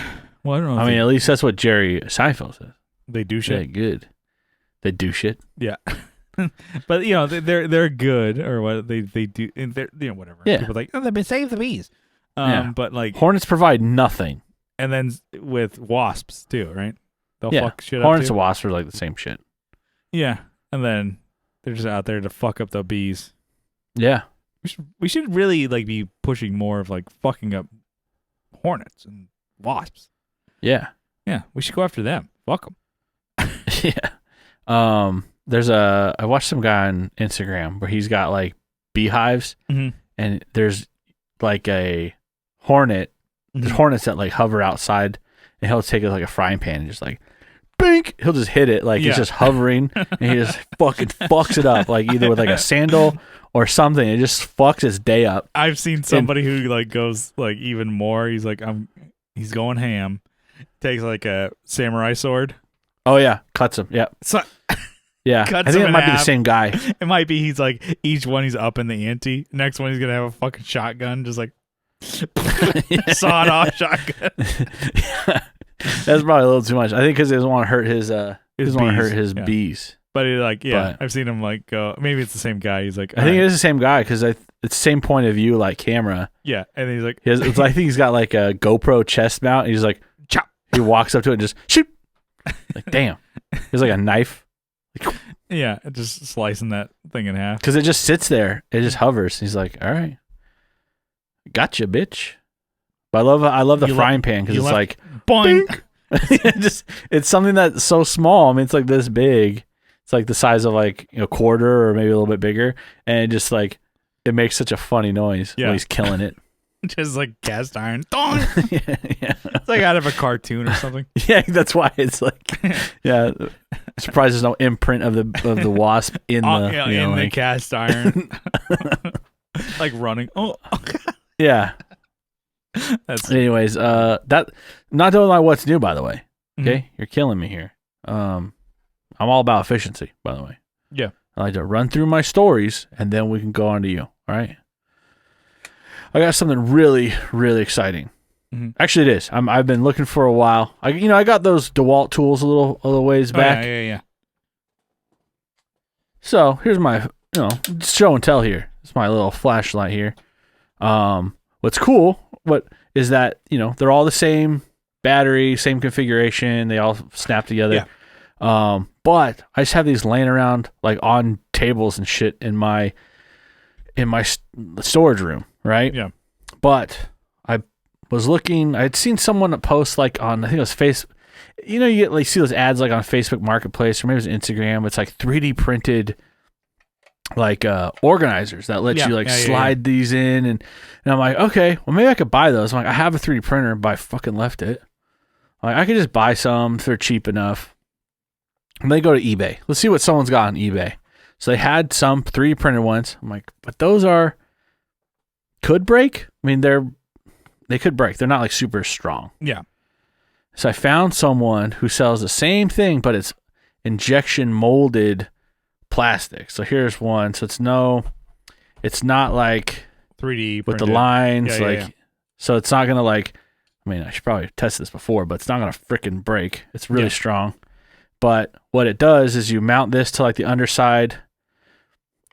well, I don't know. I mean, at least that's what Jerry Seinfeld says. They do shit. Yeah, good. They do shit. Yeah. But they're good, or what they do. And they're whatever. Yeah. People are like, oh, they save the bees. But hornets provide nothing. And then with wasps too, right? They'll fuck shit up. Hornets and wasps are the same shit. Yeah. And then they're just out there to fuck up the bees. Yeah. We should really be pushing more of fucking up hornets and wasps. Yeah. Yeah, we should go after them. Fuck them. Yeah. I watched some guy on Instagram where he's got beehives, and there's a hornet. There's hornets that hover outside, and he'll take it a frying pan and just bink. He'll just hit it it's just hovering, and he just fucking fucks it up either with a sandal or something. It just fucks his day up. I've seen somebody who goes even more. He's he's going ham. Takes a samurai sword. Oh yeah, cuts him. Yeah. So, yeah. I think it might be the same guy. It might be. He's each one he's up in the ante. Next one he's gonna have a fucking shotgun, just sawed off shotgun. Yeah. That's probably a little too much. I think because he doesn't want to hurt his bees. But I've seen him go. Maybe it's the same guy. He's I think it is the same guy because it's the same point of view, camera. Yeah, and he's I think he's got a GoPro chest mount. And he's chop. He walks up to it and just shoot. Damn. He's a knife. Yeah, just slicing that thing in half. Because it just sits there. It just hovers. He's all right, gotcha, bitch. But I love the frying pan because it's boink. It's something that's so small. I mean, it's this big. It's the size of a quarter or maybe a little bit bigger, and it just it makes such a funny noise when he's killing it. Just like cast iron. Dong! Yeah. It's like out of a cartoon or something. Yeah, that's why it's like, yeah. Surprised there's no imprint of the wasp in the the cast iron. Like running. Oh, yeah. Anyways, that not doing my what's new, by the way. Okay, You're killing me here. I'm all about efficiency, by the way. Yeah, I like to run through my stories and then we can go on to you. All right. I got something really, really exciting. Actually, it is. I've been looking for a while. I got those DeWalt tools a little ways back. Yeah. So here's my show and tell here. It's my little flashlight here. What's cool? What is that? They're all the same battery, same configuration. They all snap together. Yeah. But I just have these laying around like on tables and shit in my storage room, right? Yeah. But I was looking. I'd seen someone post like on, I think it was Facebook. You get like see those ads like on Facebook Marketplace or maybe it was Instagram. It's like 3D printed like organizers that let you slide these in and I'm like, okay, well maybe I could buy those. I'm like, I have a 3D printer, but I fucking left it. Like, I could just buy some if they're cheap enough. And they go to eBay. Let's see what someone's got on eBay. So they had some 3D printed ones. I'm like, but those could break. I mean, they could break. They're not like super strong. Yeah. So I found someone who sells the same thing, but it's injection molded plastic. So here's one. So it's not like 3D with printed. the lines. Yeah. So it's not gonna like. I mean, I should probably test this before, but it's not gonna freaking break. It's really strong. But what it does is you mount this to like the underside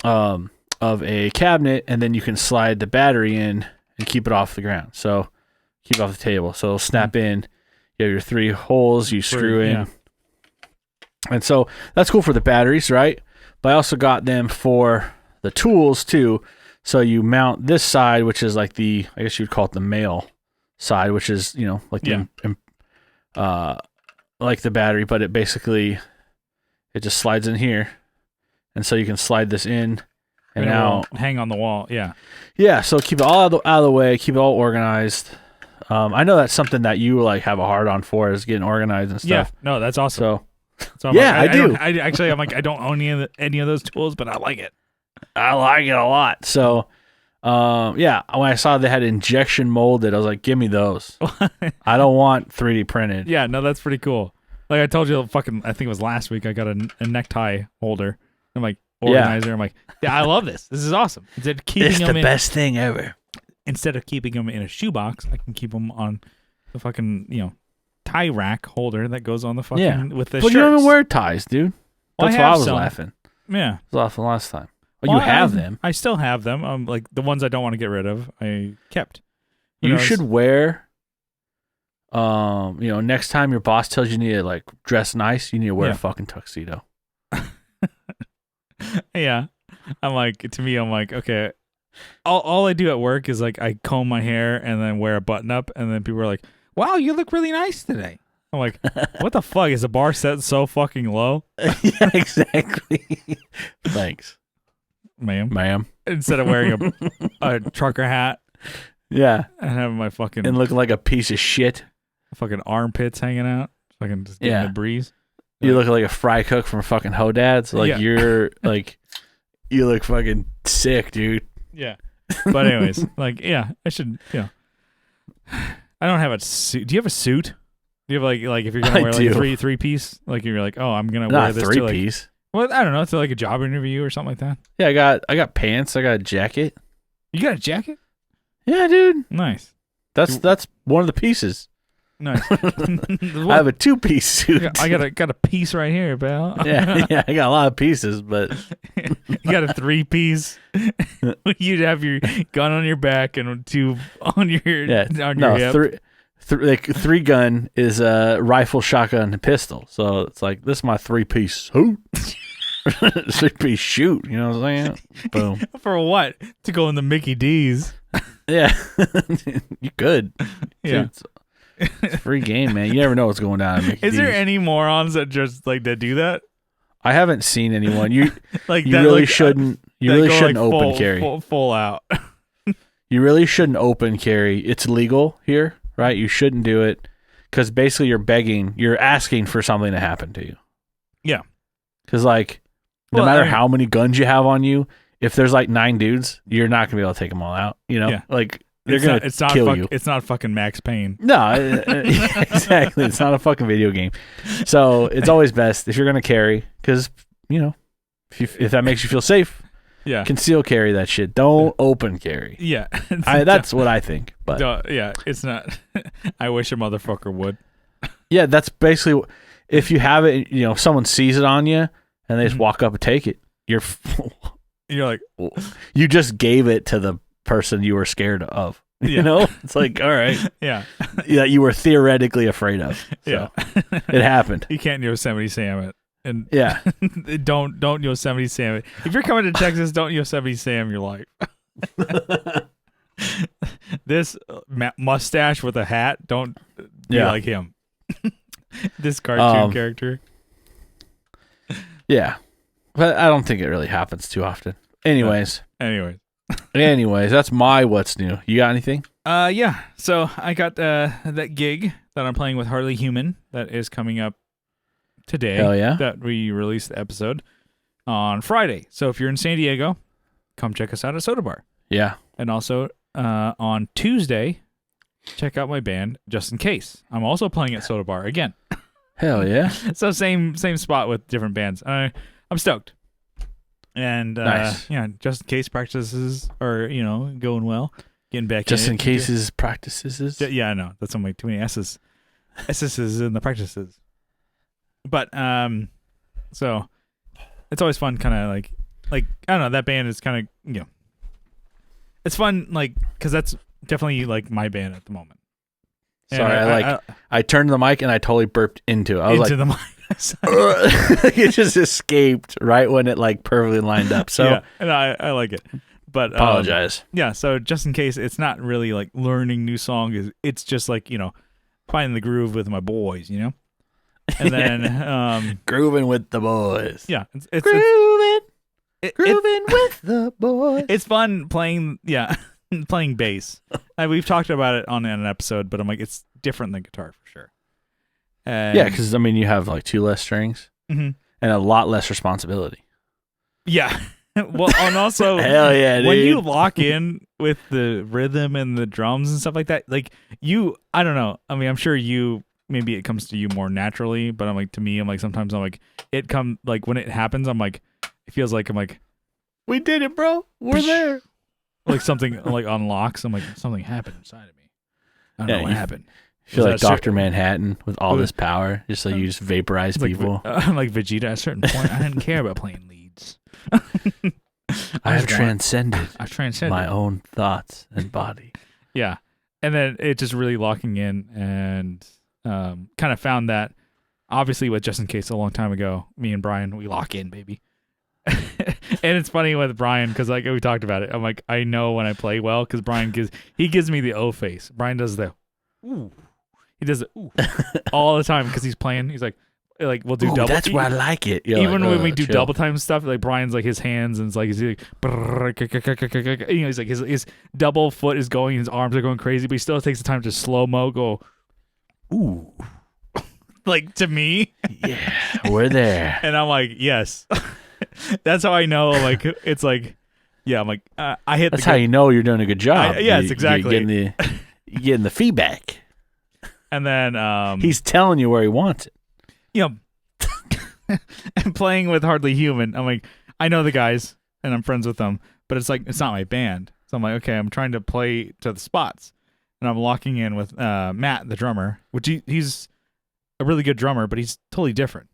of a cabinet, and then you can slide the battery in and keep it off the ground. So keep it off the table. So it'll snap in. You have your 3 holes. You screw in. Yeah. And so that's cool for the batteries, right? But I also got them for the tools too. So you mount this side, which is like I guess you'd call it the male side, which is, like like the battery, but it just slides in here. And so you can slide this in and now hang on the wall. Yeah. Yeah. So keep it all out of the way, keep it all organized. I know that's something that you like have a hard on for is getting organized and stuff. Yeah. No, that's awesome. So yeah, I do. I'm like, I don't own any of those tools, but I like it. I like it a lot. So, when I saw they had injection molded, I was like, give me those. I don't want 3D printed. Yeah, no, that's pretty cool. Like I told you, I think it was last week, I got a necktie holder. I'm like, organizer. I'm like, yeah, I love this. This is awesome. Instead of keeping them the best thing ever. Instead of keeping them in a shoebox, I can keep them on the fucking, tie rack holder that goes on the fucking with the shirts. You don't even wear ties, dude. That's why I was laughing. Yeah. I was laughing last time. Well, you have them. I still have them. Like the ones I don't want to get rid of, I kept. You should wear, next time your boss tells you need to like dress nice, you need to wear a fucking tuxedo. Yeah. I'm like, okay. All I do at work is like I comb my hair and then wear a button up, and then people are like, wow, you look really nice today. I'm like, what the fuck? Is the bar set so fucking low? Yeah, exactly. Thanks. Ma'am. Instead of wearing a trucker hat. Yeah. And having my fucking... And looking like a piece of shit. Fucking armpits hanging out. Fucking just getting the breeze. You look like a fry cook from fucking Hodads. Like you're like... You look fucking sick, dude. Yeah. But anyways, like, yeah, I should, I don't have a suit. Do you have a suit? Do you have like if you're gonna wear like a three piece? Like you're like, oh, I'm gonna wear this three to like, piece. Well, I don't know, to like a job interview or something like that. Yeah, I got pants. I got a jacket. You got a jacket? Yeah, dude. Nice. That's one of the pieces. Nice. I have a 2-piece suit. I got a piece right here, pal. yeah, I got a lot of pieces, but you got a 3-piece. You'd have your gun on your back and 2 on your hip. 3 gun is a rifle, shotgun, and pistol. So it's like this is my 3-piece suit. 3-piece shoot. You know what I'm saying? Boom. For what? To go in the Mickey D's. Yeah, you could. Yeah. Dude, it's a free game, man. You never know what's going down. Is there any morons that just like that do that? I haven't seen anyone. You like you that, really like, shouldn't. You really shouldn't like open carry. Full out. you really shouldn't open carry. It's legal here, right? You shouldn't do it because basically you're asking for something to happen to you. Yeah. Because like, no matter how many guns you have on you, if there's like 9 dudes, you're not gonna be able to take them all out. You know, like they're gonna kill you. It's not fucking Max Payne. No, exactly. It's not a fucking video game. So it's always best if you're gonna carry, because if that makes you feel safe, conceal carry that shit. Don't open carry. Yeah, that's what I think. But it's not. I wish a motherfucker would. Yeah, that's basically if you have it. If someone sees it on you and they just walk up and take it, you're like, you just gave it to the person you were scared of. It's like, all right, yeah, you were theoretically afraid of. So it happened. You can't Yosemite Sam it, and don't Yosemite Sam it. If you're coming to Texas, don't Yosemite Sam your life. This mustache with a hat, don't be like him. This cartoon character. Yeah. But I don't think it really happens too often. Anyways, that's my what's new. You got anything? Yeah. So I got that gig that I'm playing with Hardly Human that is coming up today. Hell yeah. That we released the episode on Friday. So if you're in San Diego, come check us out at Soda Bar. Yeah. And also on Tuesday, check out my band Just in Case. I'm also playing at Soda Bar again. Hell yeah. So same spot with different bands. I'm stoked. And nice. Just in case practices are, going well. Getting back just in cases practices. Yeah, I know. That's on my too many S's. S's in the practices. But so it's always fun kind of like I don't know, that band is kind of, it's fun cuz that's definitely my band at the moment. Sorry, I turned the mic and I totally burped into it. I was into the mic. It just escaped right when it perfectly lined up. So yeah, and I like it, but apologize. So just in case, it's not really learning new songs. It's just finding the groove with my boys, and then grooving with the boys. Yeah, it's grooving with the boys. It's fun playing. Yeah, playing bass. We've talked about it on an episode, but I'm it's different than guitar for sure. Because you have 2 less strings and a lot less responsibility. Yeah. Well, and also, hell yeah, dude. When you lock in with the rhythm and the drums and stuff like that, I don't know. I'm sure maybe it comes to you more naturally, but to me, sometimes it when it happens, it feels like we did it, bro. We're there. Something unlocks. I'm something happened inside of me. I don't know what happened. I feel like Dr. Manhattan with all this power, just you just vaporize people. I'm like Vegeta at a certain point. I didn't care about playing leads. I've transcended my own thoughts and body. Yeah. And then it just really locking in and kind of found that obviously with Just in Case a long time ago, me and Brian, we lock in, baby. And it's funny with Brian because we talked about it. I'm I know when I play well because Brian gives me the O face. Brian does the ooh. He does it all the time because he's playing. He's we'll do double. That's why I like it. You're even when we do double time stuff, Brian's his hands and he's his double foot is going, his arms are going crazy, but he still takes the time to slow mo go. Ooh, to me. Yeah, we're there. And I'm yes. That's how I know. It's yeah. I'm I hit. That's how you know you're doing a good job. Yes, exactly. You're getting the feedback. And then he's telling you where he wants it. And playing with Hardly Human, I'm I know the guys and I'm friends with them, but it's it's not my band. So I'm okay, I'm trying to play to the spots. And I'm locking in with Matt, the drummer, which he's a really good drummer, but he's totally different.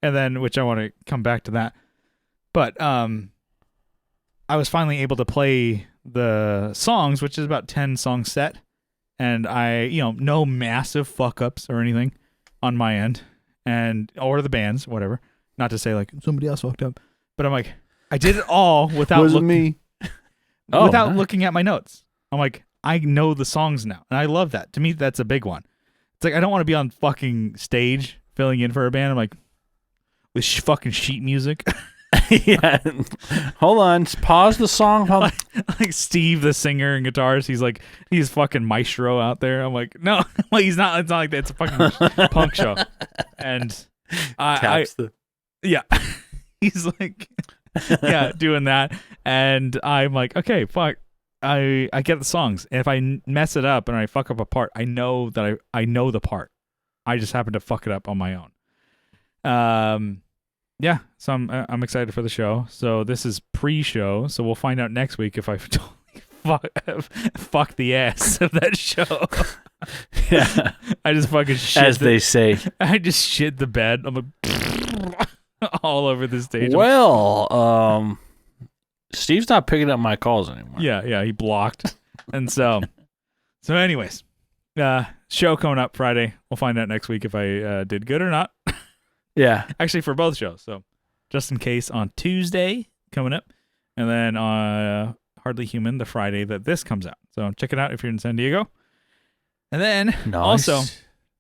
And then, which I want to come back to that. But I was finally able to play the songs, which is about 10 songs set. And I, no massive fuck ups or anything on my end, or the band's, whatever. Not to say somebody else fucked up, but I'm I did it all without without looking at my notes. I'm I know the songs now, and I love that. To me, that's a big one. It's I don't want to be on fucking stage filling in for a band. I'm with fucking sheet music. Yeah. Hold on. Pause the song. Like Steve, the singer and guitarist, he's fucking maestro out there. I'm like, no, like he's not. It's not like that. It's a fucking punk show. And yeah, he's like, yeah, doing that. And I'm like, okay, fuck. I get the songs. And if I mess it up and I fuck up a part, I know that I know the part. I just happen to fuck it up on my own. Yeah, so I'm excited for the show. So this is pre-show, so we'll find out next week if I totally fuck the ass of that show. Yeah, I just fucking shit. As they say, I just shit the bed. I'm like all over the stage. Well, Steve's not picking up my calls anymore. Yeah, he blocked. And so anyways, show coming up Friday. We'll find out next week if I did good or not. Yeah. Actually, for both shows. So, just in case on Tuesday coming up, and then on Hardly Human, the Friday that this comes out. So, check it out if you're in San Diego. And then also,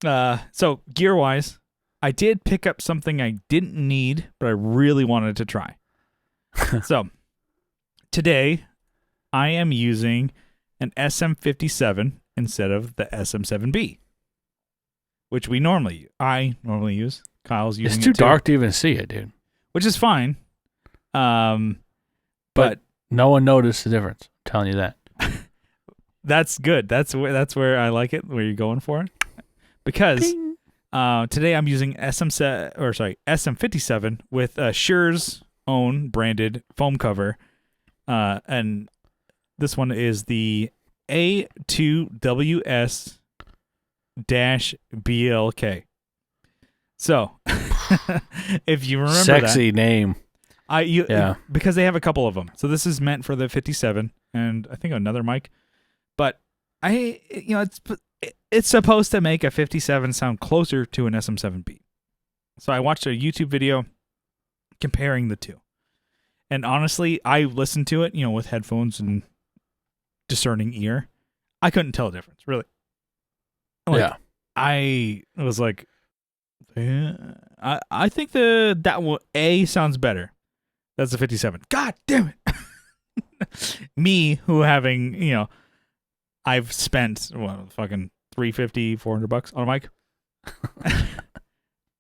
so gear-wise, I did pick up something I didn't need, but I really wanted to try. So, today, I am using an SM57 instead of the SM7B, which I normally use. Kyle's using it's too dark to even see it, dude. Which is fine. But no one noticed the difference. I'm telling you that. That's good. That's where I like it, where you're going for it. Because today I'm using SM57 with Sure's own branded foam cover. And this one is the A2WS-BLK. So, if you remember sexy name. Because they have a couple of them. So this is meant for the 57 and I think another mic. But it's supposed to make a 57 sound closer to an SM7B. So I watched a YouTube video comparing the two. And honestly, I listened to it, with headphones and discerning ear. I couldn't tell a difference, really. I was like, I think that one A sounds better. That's the 57. God damn it. Me, who having, I've spent fucking $350, $400 on a mic.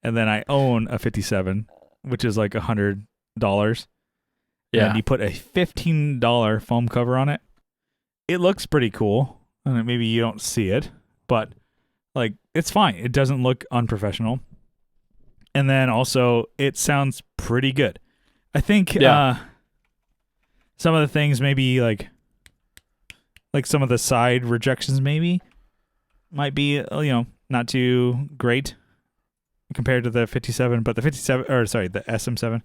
And then I own a 57, which is like $100. Yeah. And you put a $15 foam cover on it. It looks pretty cool. And maybe you don't see it, but like it's fine. It doesn't look unprofessional. And then also, it sounds pretty good. I think some of the things maybe like some of the side rejections maybe might be not too great compared to the 57, but the the SM7.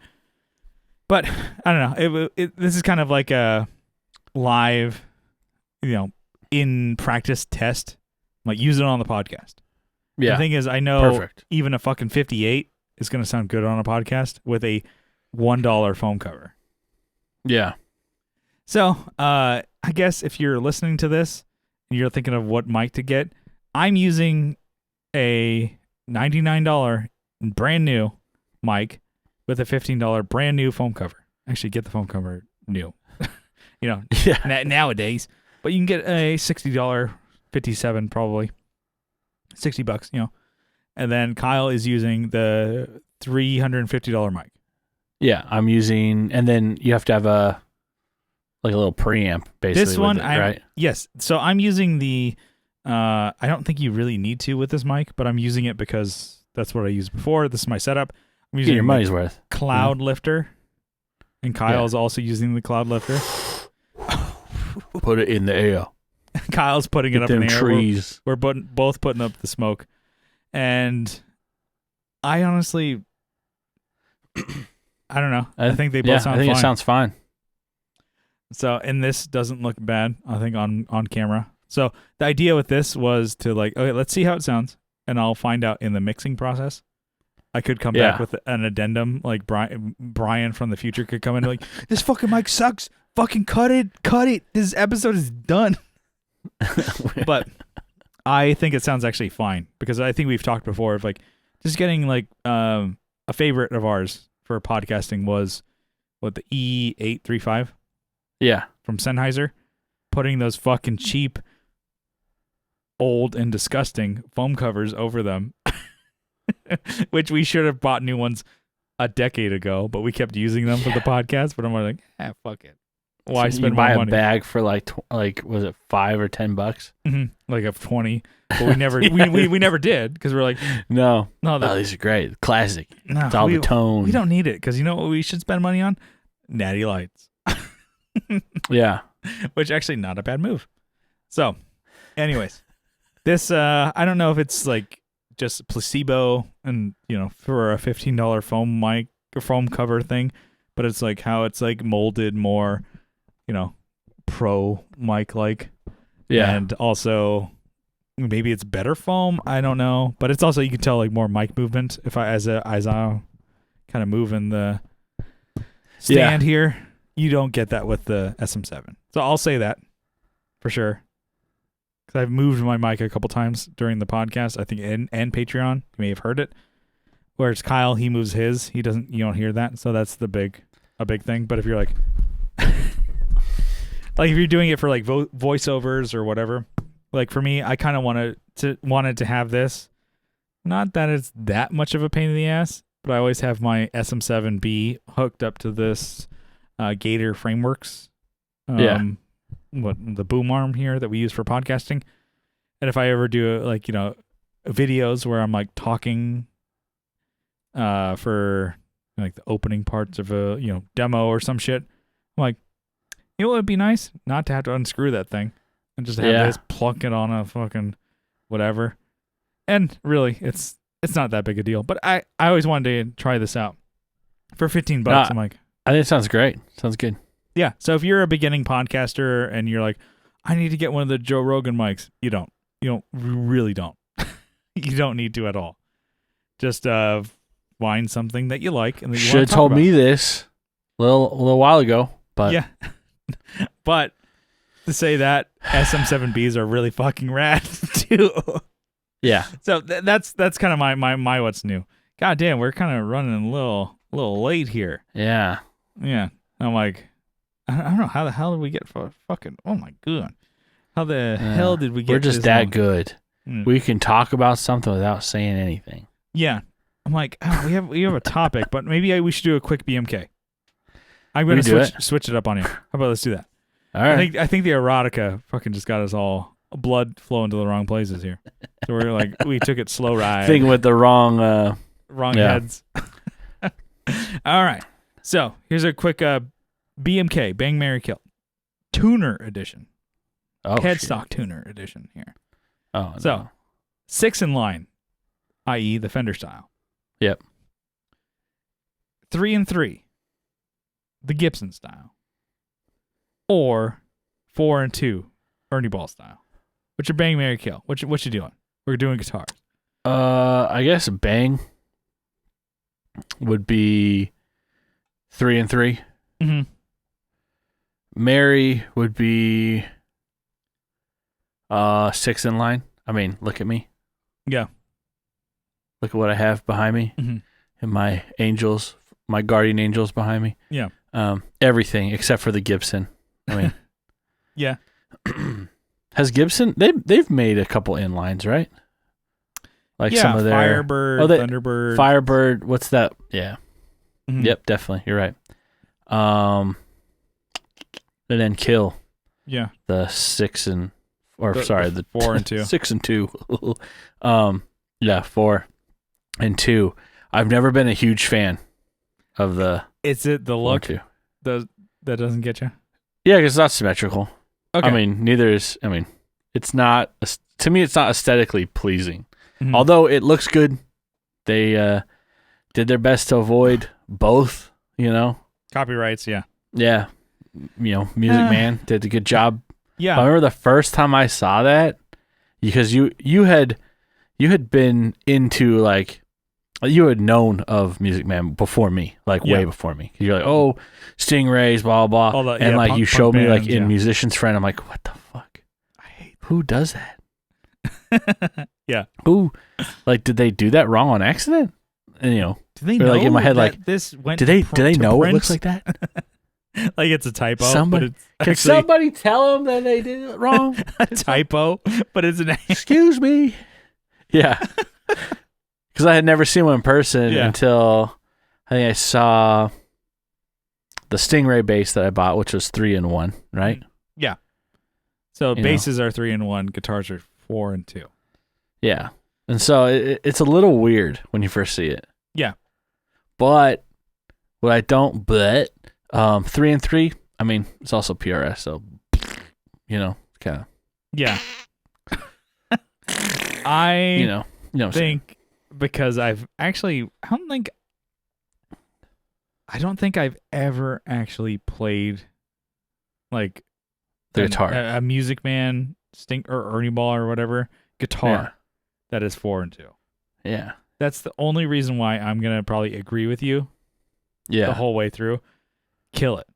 But I don't know. This is kind of like a live, in practice test. Like use it on the podcast. Yeah. The thing is, I know even a fucking 58 is going to sound good on a podcast with a $1 foam cover. Yeah. So, I guess if you're listening to this and you're thinking of what mic to get, I'm using a $99 brand new mic with a $15 brand new foam cover. Actually, get the foam cover new. Nowadays. But you can get a $60 57 probably. $60, And then Kyle is using the $350 mic. Yeah, I'm using, and then you have to have a little preamp basically. This one, right? Yes. So I'm using the. I don't think you really need to with this mic, but I'm using it because that's what I used before. This is my setup. I'm using your money's worth. Cloud lifter, and Kyle's also using the cloud lifter. Put it in the air. Kyle's putting it up in the air. Trees. We're both putting up the smoke, and I honestly. I don't know. I think they both sound fine. I think it sounds fine. So, and this doesn't look bad, I think, on camera. So, the idea with this was to okay, let's see how it sounds, and I'll find out in the mixing process. I could come back with an addendum, like Brian from the future could come in and be like, this fucking mic sucks. Fucking cut it. This episode is done. But I think it sounds actually fine, because I think we've talked before of just getting a favorite of ours for podcasting was the E835 Yeah. from Sennheiser, putting those fucking cheap, old and disgusting foam covers over them, which we should have bought new ones a decade ago, but we kept using them for the podcast. But I'm like, fuck it. Why So spend you buy more a money? bag for like was it $5 or $10? Like of 20, but we never we never did because we're like, No. no, These are great. Classic. no, It's all the tone. we don't need it because you know what we should spend money on? Natty Lights, Yeah. which actually not a bad move. So, anyways, this I don't know if it's like just placebo and for a $15 foam mic or foam cover thing, but it's like how it's like molded more, pro mic like. Yeah. And also maybe it's better foam, I don't know, but it's also you can tell like more mic movement if I as I kind of move in the stand here. You don't get that with the SM7. So I'll say that for sure. Cuz I've moved my mic a couple times during the podcast, I think and Patreon. You may have heard it. Whereas Kyle, he moves his, you don't hear that. So that's a big thing, but if you're like like if you're doing it for like voiceovers or whatever, like for me, I kind of wanted to have this. Not that it's that much of a pain in the ass, but I always have my SM7B hooked up to this Gator Frameworks. The boom arm here that we use for podcasting. And if I ever do videos where I'm like talking for like the opening parts of a demo or some shit, I'm like, it would be nice not to have to unscrew that thing and just have this plunk it on a fucking whatever. And really, it's not that big a deal. But I always wanted to try this out for $15. I'm like, I think it sounds great. Sounds good. Yeah. So if you're a beginning podcaster and you're like, I need to get one of the Joe Rogan mics, you don't. You really don't. You don't need to at all. Just find something that you like and that you should have told me this a little while ago. But yeah. But to say that SM7Bs are really fucking rad too. Yeah. So that's kind of my what's new. God damn, we're kind of running a little late here. Yeah. Yeah. I'm like, I don't know how the hell did we get fucking. Oh my god. How the hell did we get? We're just this that long? good. We can talk about something without saying anything. Yeah. I'm like, we have a topic, but maybe we should do a quick BMK. I'm going to switch it up on you. How about let's do that? All right. I think the erotica fucking just got us all blood flowing to the wrong places here. So we're like, we took it slow ride. Thinking with the wrong heads. All right. So here's a quick BMK, Bang, Marry, Kill. Tuner edition. Oh, Headstock tuner edition here. Oh, so no. 6 in line, i.e. the Fender style. Yep. 3 and 3, the Gibson style. Or 4 and 2, Ernie Ball style. What's your Bang, Marry, Kill? What you doing? We're doing guitars. I guess Bang would be 3 and 3. Mm-hmm. Marry would be 6 in line. I mean, look at me. Yeah. Look at what I have behind me. Mm-hmm. And my angels, my guardian angels behind me. Yeah. Everything except for the Gibson. I mean. Yeah. Has Gibson, they've made a couple inlines, right? Like some of their Firebird, Thunderbird. Firebird, what's that? Yeah. Mm-hmm. Yep, definitely. You're right. And then Kill. Yeah. The 6 and the 4 and 2. 6 and 2. Yeah, 4 and 2. I've never been a huge fan of the. Is it the look that doesn't get you? Yeah, because it's not symmetrical. Okay. I mean, it's not. To me, it's not aesthetically pleasing. Mm-hmm. Although it looks good. They did their best to avoid both. Copyrights. Yeah. Yeah. Music Man did a good job. Yeah. I remember the first time I saw that, because you had been into like, you had known of Music Man before me, like way before me. You're like, oh, Stingrays, blah blah, and like you showed me like in Musician's Friend. I'm like, what the fuck? I hate who does that? Yeah. Who, like, did they do that wrong on accident? And do Do they Or, know like, in my head, that like, this went? Do they to know print? it looks like that? Like it's a typo. Somebody, but it's can actually somebody tell them that they did it wrong? a typo, but it's an. Excuse me. Yeah. Because I had never seen one in person until I think I saw the Stingray bass that I bought, which was 3-in-1, right? Yeah. So You basses are 3-in-1, guitars are 4-in-2. Yeah. And so it's a little weird when you first see it. Yeah. But what I don't, 3-in-3, I mean, it's also PRS, so, kind of. Yeah. I think because I don't think I've ever actually played like the guitar, a Music Man or Ernie Ball or whatever guitar that is 4-in-2. Yeah. That's the only reason why I'm going to probably agree with you the whole way through. Kill it.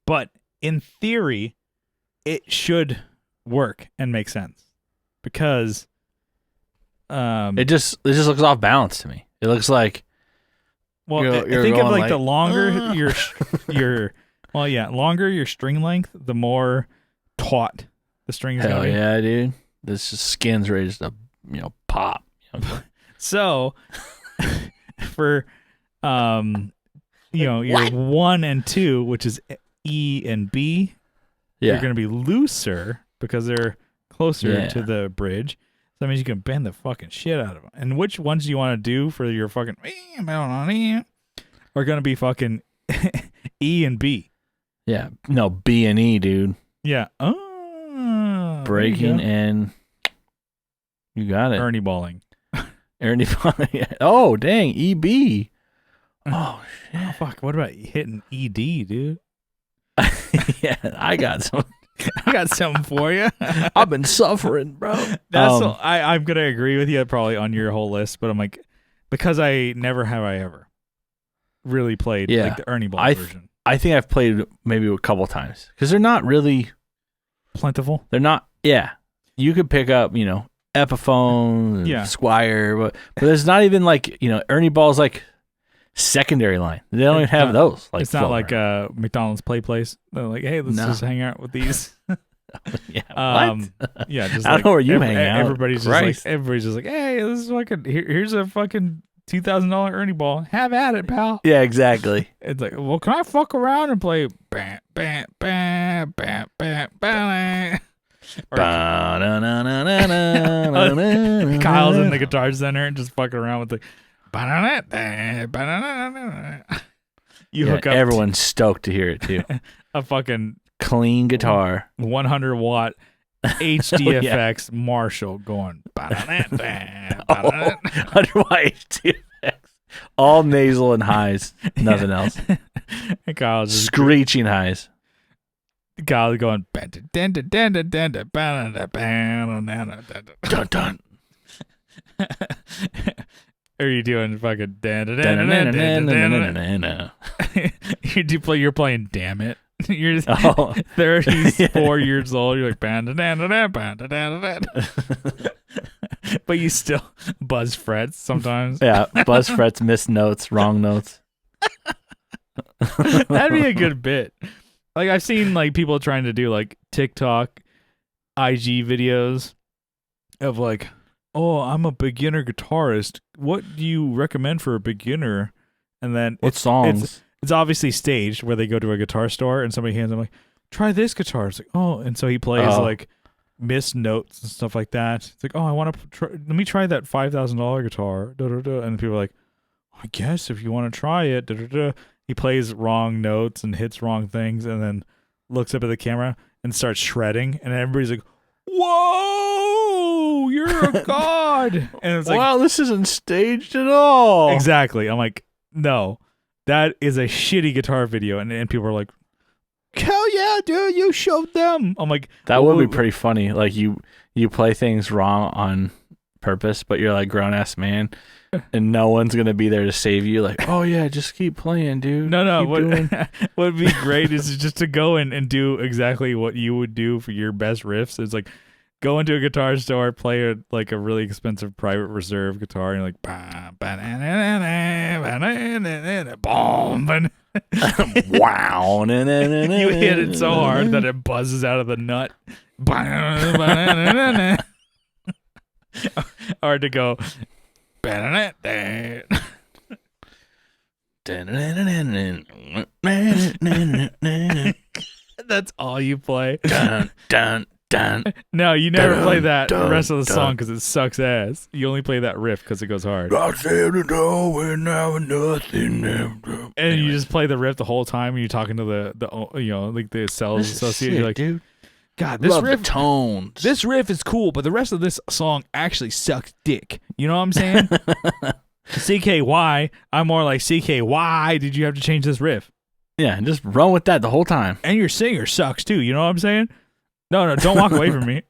But in theory, it should work and make sense because it just looks off balance to me. It looks like you're think of going like the longer longer your string length, the more taut the string is going to be. Hell yeah, dude. This skin's ready to pop. So for your 1 and 2, which is E and B, you're going to be looser because they're closer to the bridge. So that means you can bend the fucking shit out of them. And which ones do you want to do for your fucking are going to be fucking E and B? Yeah. No, B and E, dude. Yeah. Breaking and you got it. Ernie balling. Ernie balling. Oh, dang. EB. Oh, shit. Oh, fuck. What about hitting ED, dude? Yeah, I got some. I got something for you. I've been suffering, bro. I'm gonna agree with you probably on your whole list, but I'm like, because I never have I ever really played like the Ernie Ball version. I think I've played maybe a couple times because they're not really plentiful. They're not. Yeah, you could pick up Epiphone, Squire, but there's not even like Ernie Ball's like secondary line. They don't even have those. Like it's not like McDonald's play place. They're like, hey, let's just hang out with these. Yeah, just I don't know where you hang out. Everybody's just like, hey, this is fucking. Here's a fucking $2,000 Ernie Ball. Have at it, pal. Yeah, exactly. It's like, well, can I fuck around and play bam, bam, bam, bam, bam, bam? Kyle's in the Guitar Center and just fucking around with the. You hook up. Everyone's stoked to hear it too. A fucking clean guitar, 100 watt HDFX Marshall going. 100 watt HDFX, all nasal and highs, nothing else. And Kyle's just screeching highs. Kyle's going. Dun dun. Are you doing fucking you're playing Damn It. You're 34 years old. You're like but you still buzz frets sometimes. Yeah, buzz frets, miss notes, wrong notes. That'd be a good bit. Like I've seen like people trying to do like TikTok, IG videos of like, oh, I'm a beginner guitarist. What do you recommend for a beginner? And then what songs? It's obviously staged where they go to a guitar store and somebody hands them like, try this guitar. It's like, oh, and so he plays like missed notes and stuff like that. It's like, oh, I want to let me try that $5,000 guitar. And people are like, I guess if you want to try it. He plays wrong notes and hits wrong things, and then looks up at the camera and starts shredding, and everybody's like, whoa, you're a god. And it's like, wow, this isn't staged at all. Exactly. I'm like, no, that is a shitty guitar video. And people are like, hell yeah, dude, you showed them. I'm like, that would be pretty funny. Like you play things wrong on purpose, but you're like grown ass man and no one's gonna be there to save you. Like, oh yeah, just keep playing, dude. No, what would be great is just to go and do exactly what you would do for your best riffs. It's like, go into a guitar store, play a really expensive private reserve guitar, and you're like, boom, Wow. you hit it so hard that it buzzes out of the nut. Or to go. That's all you play. Dun, dun, dun. No, you never play that Dun, the rest of the dun. song because it sucks ass. You only play that riff because it goes hard. I said it all when now nothing. And you just play the riff the whole time, and you're talking to the like the sales associate. You're like, dude. God, this Love riff the tones. This riff is cool, but the rest of this song actually sucks dick. You know what I'm saying? CKY, I'm more like CKY. Did you have to change this riff? Yeah, just run with that the whole time. And your singer sucks too. You know what I'm saying? No, don't walk away from me.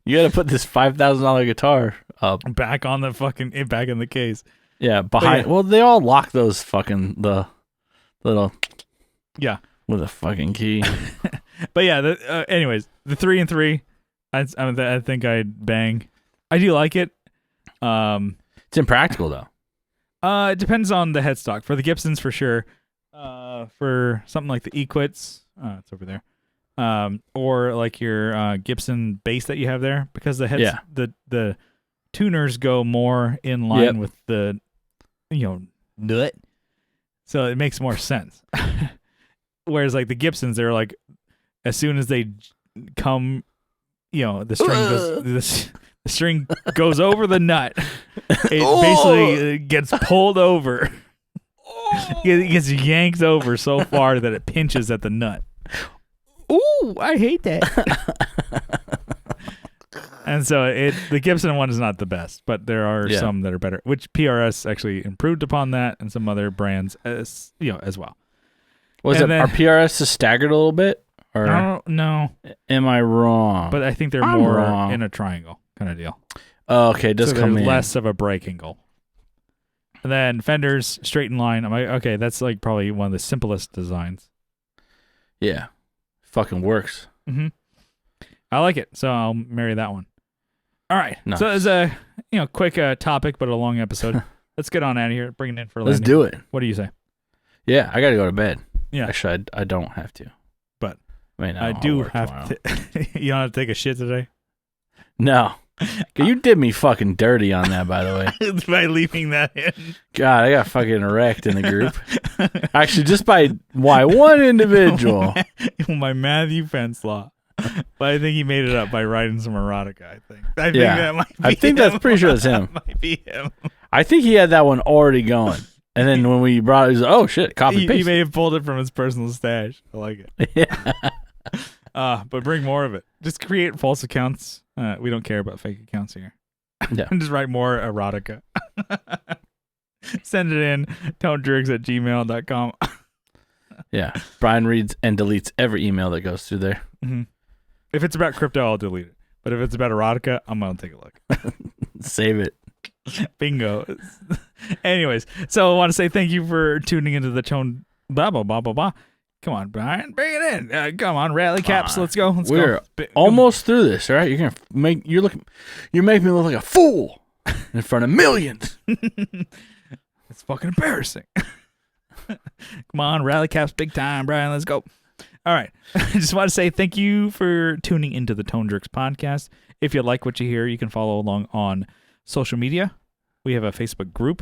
You got to put this $5,000 guitar up. Back on the back in the case. Yeah, behind. Yeah. Well, they all lock those fucking the little. Yeah. With a fucking key. But yeah, anyways, the 3 and 3, I think I'd bang. I do like it. It's impractical though. It depends on the headstock. For the Gibsons, for sure. For something like the Equits, it's over there. Or like your Gibson bass that you have there, because the tuners go more in line with the nut, so it makes more sense. Whereas like the Gibsons, they're like, as soon as they come, the string goes over the nut. It basically gets pulled over. It gets yanked over so far that it pinches at the nut. Ooh, I hate that. And so the Gibson one is not the best, but there are some that are better, which PRS actually improved upon that, and some other brands as well. Are PRS staggered a little bit? Or I don't know. Am I wrong? But I think they're I'm more wrong. in a triangle kind of deal. Oh, okay, it does so come in. less of a break angle. And then fenders, straight in line. I'm like, okay, that's like probably one of the simplest designs. Yeah. Fucking works. Mm-hmm. I like it, so I'll marry that one. All right. Nice. So it's a quick topic, but a long episode. Let's get on out of here. Bring it in for Let's landing. do it. What do you say? Yeah, I got to go to bed. Yeah. Actually, I don't have to. But I do have to. You don't have to take a shit today? No. You did me fucking dirty on that, by the way. By leaving that in. God, I got fucking wrecked in the group. Actually, just by one individual. My Matthew Fenslaw. But I think he made it up by writing some erotica, I think. I think that might be I think him. that's pretty sure that's him. That might be him. I think he had that one already going. And then when we brought it, he was like, oh shit, copy paste. He may have pulled it from his personal stash. I like it. Yeah. But bring more of it. Just create false accounts. We don't care about fake accounts here. Yeah. And just write more erotica. Send it in. tonedriggs@gmail.com. Yeah. Brian reads and deletes every email that goes through there. Mm-hmm. If it's about crypto, I'll delete it. But if it's about erotica, I'm going to take a look. Save it. Bingo. Anyways, so I want to say thank you for tuning into the Tone blah, blah, blah, blah, blah. Come on, Brian. Bring it in. Come on, rally caps. Let's go. We're almost through this, all right? You're gonna make me look like a fool in front of millions. It's fucking embarrassing. Come on, rally caps, big time, Brian. Let's go. All right. I just want to say thank you for tuning into the Tone Jerks podcast. If you like what you hear, you can follow along on social media. We have a Facebook group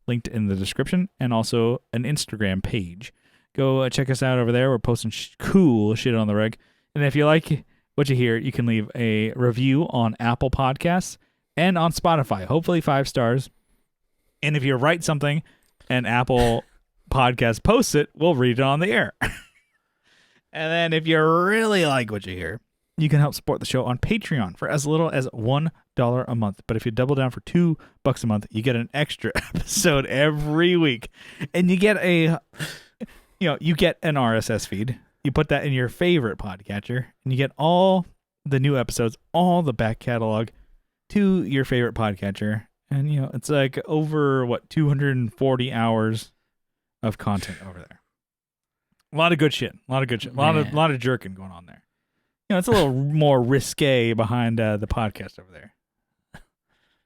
linked in the description, and also an Instagram page. Go check us out over there. We're posting cool shit on the reg. And if you like what you hear, you can leave a review on Apple Podcasts and on Spotify. Hopefully 5 stars. And if you write something and Apple Podcast posts it, we'll read it on the air. And then if you really like what you hear, you can help support the show on Patreon for as little as $1 a month. But if you double down for $2 a month, you get an extra episode every week. And you get you get an RSS feed. You put that in your favorite podcatcher, and you get all the new episodes, all the back catalog to your favorite podcatcher. And, it's like over, 240 hours of content over there. A lot of good shit. A lot of jerking going on there. it's a little more risque behind the podcast over there.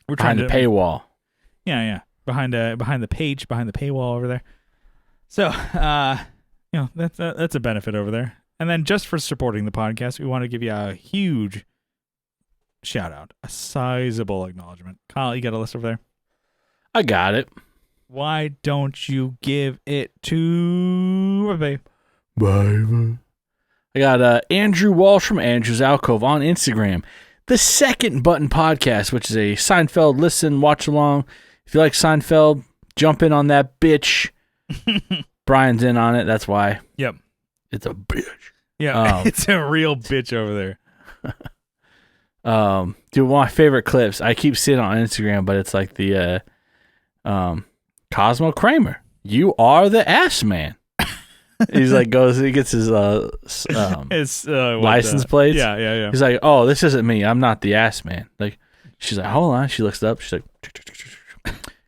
We're Behind the paywall. Yeah. Behind the page, behind the paywall over there. So, that's a benefit over there. And then just for supporting the podcast, we want to give you a huge shout out, a sizable acknowledgement. Kyle, you got a list over there? I got it. Why don't you give it to babe? I got Andrew Walsh from Andrew's Alcove on Instagram. The Second Button Podcast, which is a Seinfeld listen, watch along. If you like Seinfeld, jump in on that bitch. Brian's in on it. That's why. Yep. It's a bitch. Yeah, it's a real bitch over there. Dude, one of my favorite clips. I keep seeing it on Instagram, but it's like the Cosmo Kramer. You are the ass man. He's like he gets his license plates. Yeah. He's like, oh, this isn't me. I'm not the ass man. Like, she's like, hold on. She looks it up. She's like,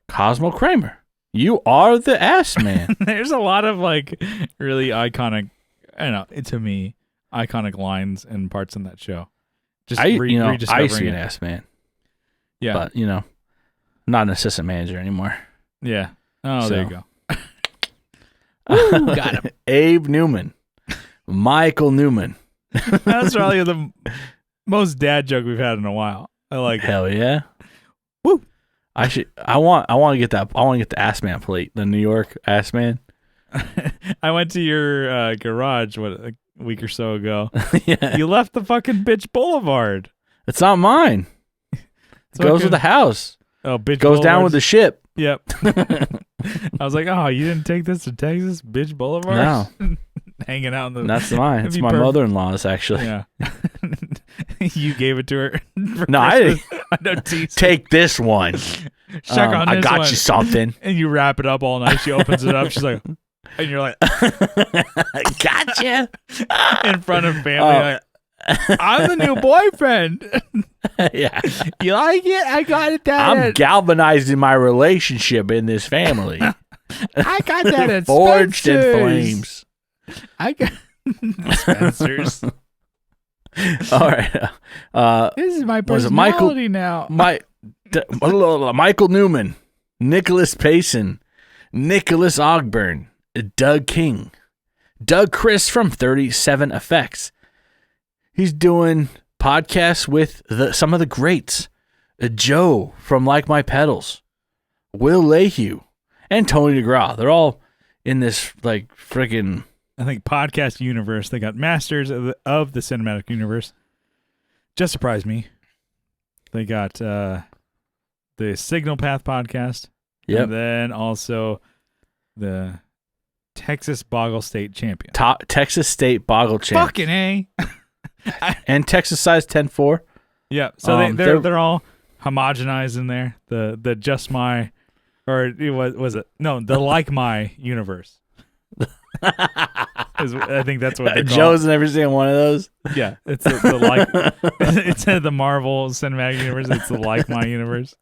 Cosmo Kramer. You are the ass man. There's a lot of like really iconic, to me, iconic lines and parts in that show. Just I used to be an it. ass man. Yeah. But, not an assistant manager anymore. Yeah. Oh, there you go. Ooh, got him. Abe Newman. Michael Newman. That's probably the most dad joke we've had in a while. I like it. Hell yeah. Woo. I want to get that. I want to get the ass man plate, the New York ass man. I went to your garage a week or so ago. Yeah. You left the fucking bitch boulevard. It's not mine. It goes with the house. Oh, bitch goes down with the ship. Yep. I was like, oh, you didn't take this to Texas, bitch boulevard? No. Hanging out in the... That's mine. It's my mother-in-law's, actually. Yeah. You gave it to her for No, Christmas. I know. Take this one. I got you something. And you wrap it up all night. She opens it up. She's like... And you're like... Gotcha. In front of family. Like, I'm the new boyfriend. Yeah. You like it? I got it down. I'm galvanizing my relationship in this family. I got that at Forged in Spencer's. flames. I got Spencer's. All right. This is my personality now. Michael Newman, Nicholas Payson, Nicholas Ogburn, Doug King, Doug Chris from 37 Effects. He's doing podcasts with some of the greats. Joe from Like My Pedals, Will Lehue, and Tony DeGraw. They're all in this like freaking... I think podcast universe. They got masters of the cinematic universe. Just surprised me. They got the Signal Path podcast. Yep. And then also the Texas Boggle State Champion. Texas State Boggle Champion. Fucking A. And Texas Size 10-4. Yeah. So they're all homogenized in there. The Just My, or was it? No, the Like My universe. I think that's what they're called. Joe's never seen one of those. Yeah, it's the like. Instead of the Marvel Cinematic Universe, it's the Like My universe.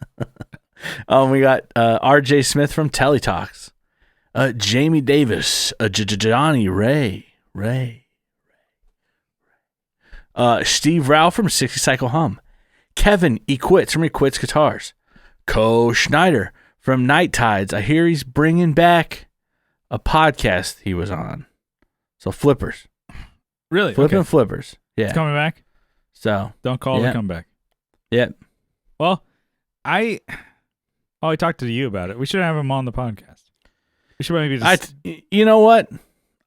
We got R.J. Smith from Teletalks, Jamie Davis, Johnny Ray, Steve Rao from 60 Cycle Hum, Kevin Equits from Equits Guitars, Co Schneider from Night Tides. I hear he's bringing back a podcast he was on. So Flippers. Really? Flipping Flippers. Yeah. It's coming back? So. Don't call it a comeback. Yep. Well, I talked to you about it. We should have him on the podcast. We should maybe just... You know what?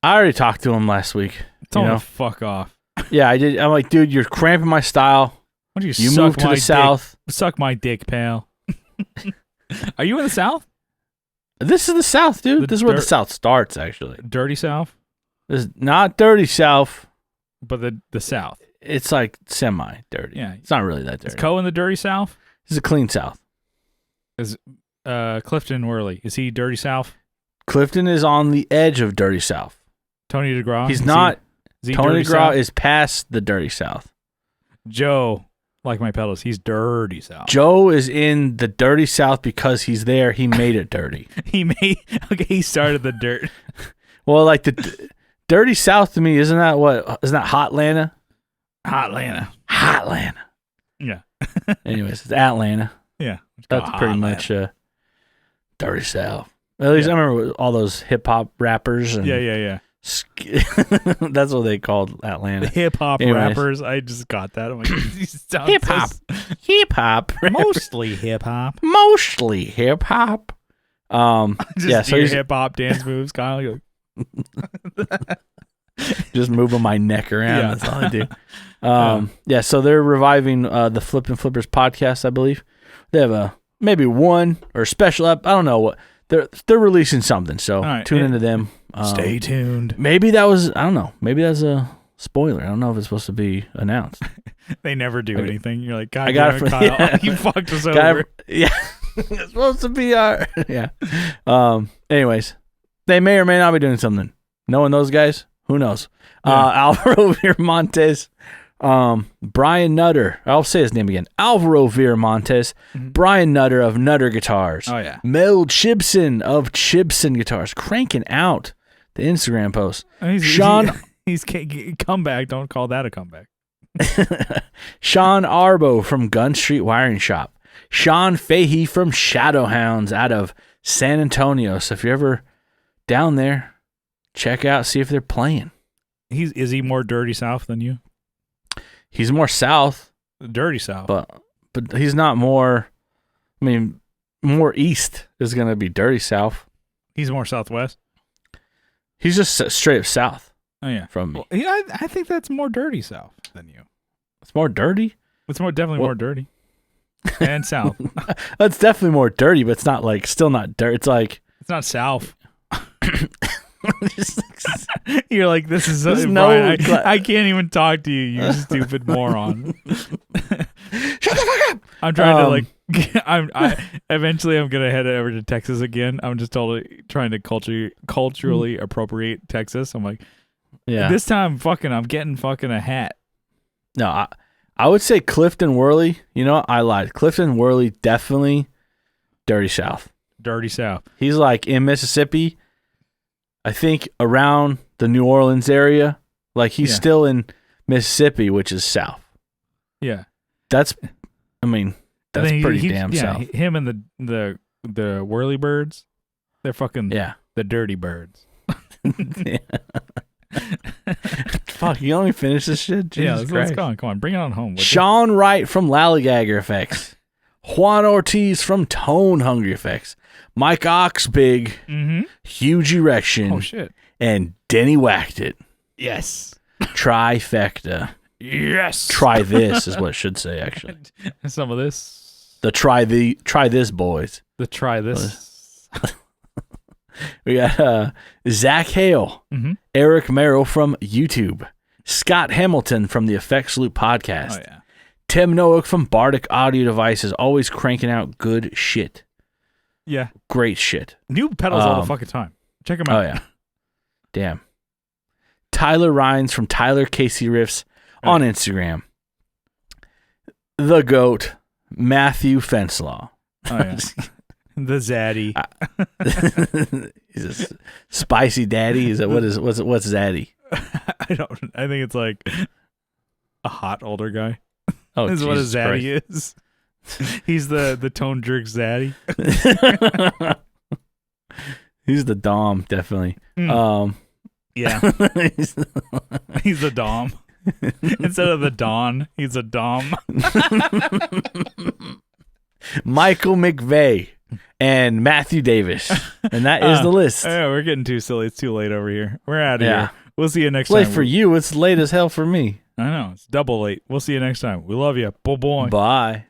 I already talked to him last week. Tell him to fuck off. Yeah, I did. I'm like, dude, you're cramping my style. Why don't you move to the South? Suck my dick, pal. Are you in the South? This is the South, dude. This is where the South starts, actually. Dirty South? This is not dirty South. But the South. It's like semi-dirty. Yeah. It's not really that dirty. Is Co in the dirty South? This is a clean South. Is Clifton Worley, is he dirty South? Clifton is on the edge of dirty South. Tony DeGraw? He's not. Tony DeGraw is past the dirty South. Joe, Like My Pedals, he's dirty South. Joe is in the dirty South because he's there. He made it dirty. He started the dirt. Well, like the dirty South to me, isn't that Hotlanta? Hotlanta. Yeah. Anyways, it's Atlanta. Yeah. That's pretty much Dirty South. At least I remember all those hip hop rappers. And Yeah. that's what they called Atlanta. Hip hop rappers. I just got that. I'm like, hip hop. Hip hop. Mostly hip hop. Mostly hip hop. So hip hop dance moves, Kyle. You're like, just moving my neck around. Yeah. That's all I do. So they're reviving the Flippin' Flippers podcast, I believe. They have maybe one or special I don't know what. They're releasing something, so tune into them. Stay tuned. Maybe that was, I don't know. Maybe that's a spoiler. I don't know if it's supposed to be announced. They never do anything. You're like, God, I got it from Kyle. Yeah. You fucked us over. Yeah. It's supposed to be our, yeah. Anyways, they may or may not be doing something. Knowing those guys, who knows? Yeah. Alvaro Viramontes, Brian Nutter. I'll say his name again. Alvaro Viramontes, Brian Nutter of Nutter Guitars. Oh, yeah. Mel Chibson of Chibson Guitars, cranking out the Instagram post. He's comeback. Don't call that a comeback. Sean Arbo from Gun Street Wiring Shop. Sean Fahey from Shadowhounds out of San Antonio. So if you're ever down there, check out, see if they're playing. Is he more dirty south than you? He's more south. Dirty south. But he's not more, I mean, more east is going to be dirty south. He's more southwest? He's just straight up south. Oh, yeah. From me. Well, yeah, I think that's more dirty south than you. It's more dirty? It's definitely more dirty. And south. It's definitely more dirty, but it's not like, still not dirty. It's like. It's not south. You're like, this is no. I can't even talk to you, you stupid moron. Shut the fuck up. I'm trying to eventually I'm gonna head over to Texas again. I'm just trying to culturally appropriate Texas. I'm like, yeah. This time, I'm getting a hat. No, I would say Clifton Worley. You know what? I lied. Clifton Worley definitely dirty south. Dirty south. He's like in Mississippi. I think around the New Orleans area. Like he's still in Mississippi, which is south. Yeah. That's pretty damn south. Him and the whirly birds, they're fucking the dirty birds. Fuck, you want me to finish this shit? Jesus let's go on. Come on, bring it on home. Sean Wright from Lallygagger Effects. Juan Ortiz from Tone Hungry Effects. Mike Oxbig, Huge Erection. Oh, shit. And Denny Whacked It. Yes. Trifecta. Yes. Try this is what it should say, actually. Some of this. The try this, boys. The try this. We got Zach Hale, Eric Merrill from YouTube, Scott Hamilton from the Effects Loop podcast. Oh, yeah. Tim Noack from Bardic Audio Devices, always cranking out good shit. Yeah. Great shit. New pedals all the fucking time. Check them out. Oh, yeah. Damn. Tyler Rhines from Tyler Casey Riffs on Instagram. The GOAT, Matthew Fenslaw. Oh, yeah. The Zaddy. He's a spicy daddy. Is that what's Zaddy? I think it's like a hot older guy. Oh, is what a Zaddy is. He's the Tone Jerk Zaddy. He's the Dom, definitely. Yeah. He's the Dom. Instead of the Don, he's a Dom. Michael McVeigh and Matthew Davis. And that is the list. Yeah, we're getting too silly. It's too late over here. We're out of here. We'll see you next time. Late for you. It's late as hell for me. I know. It's double late. We'll see you next time. We love you. Bye-bye. Bye.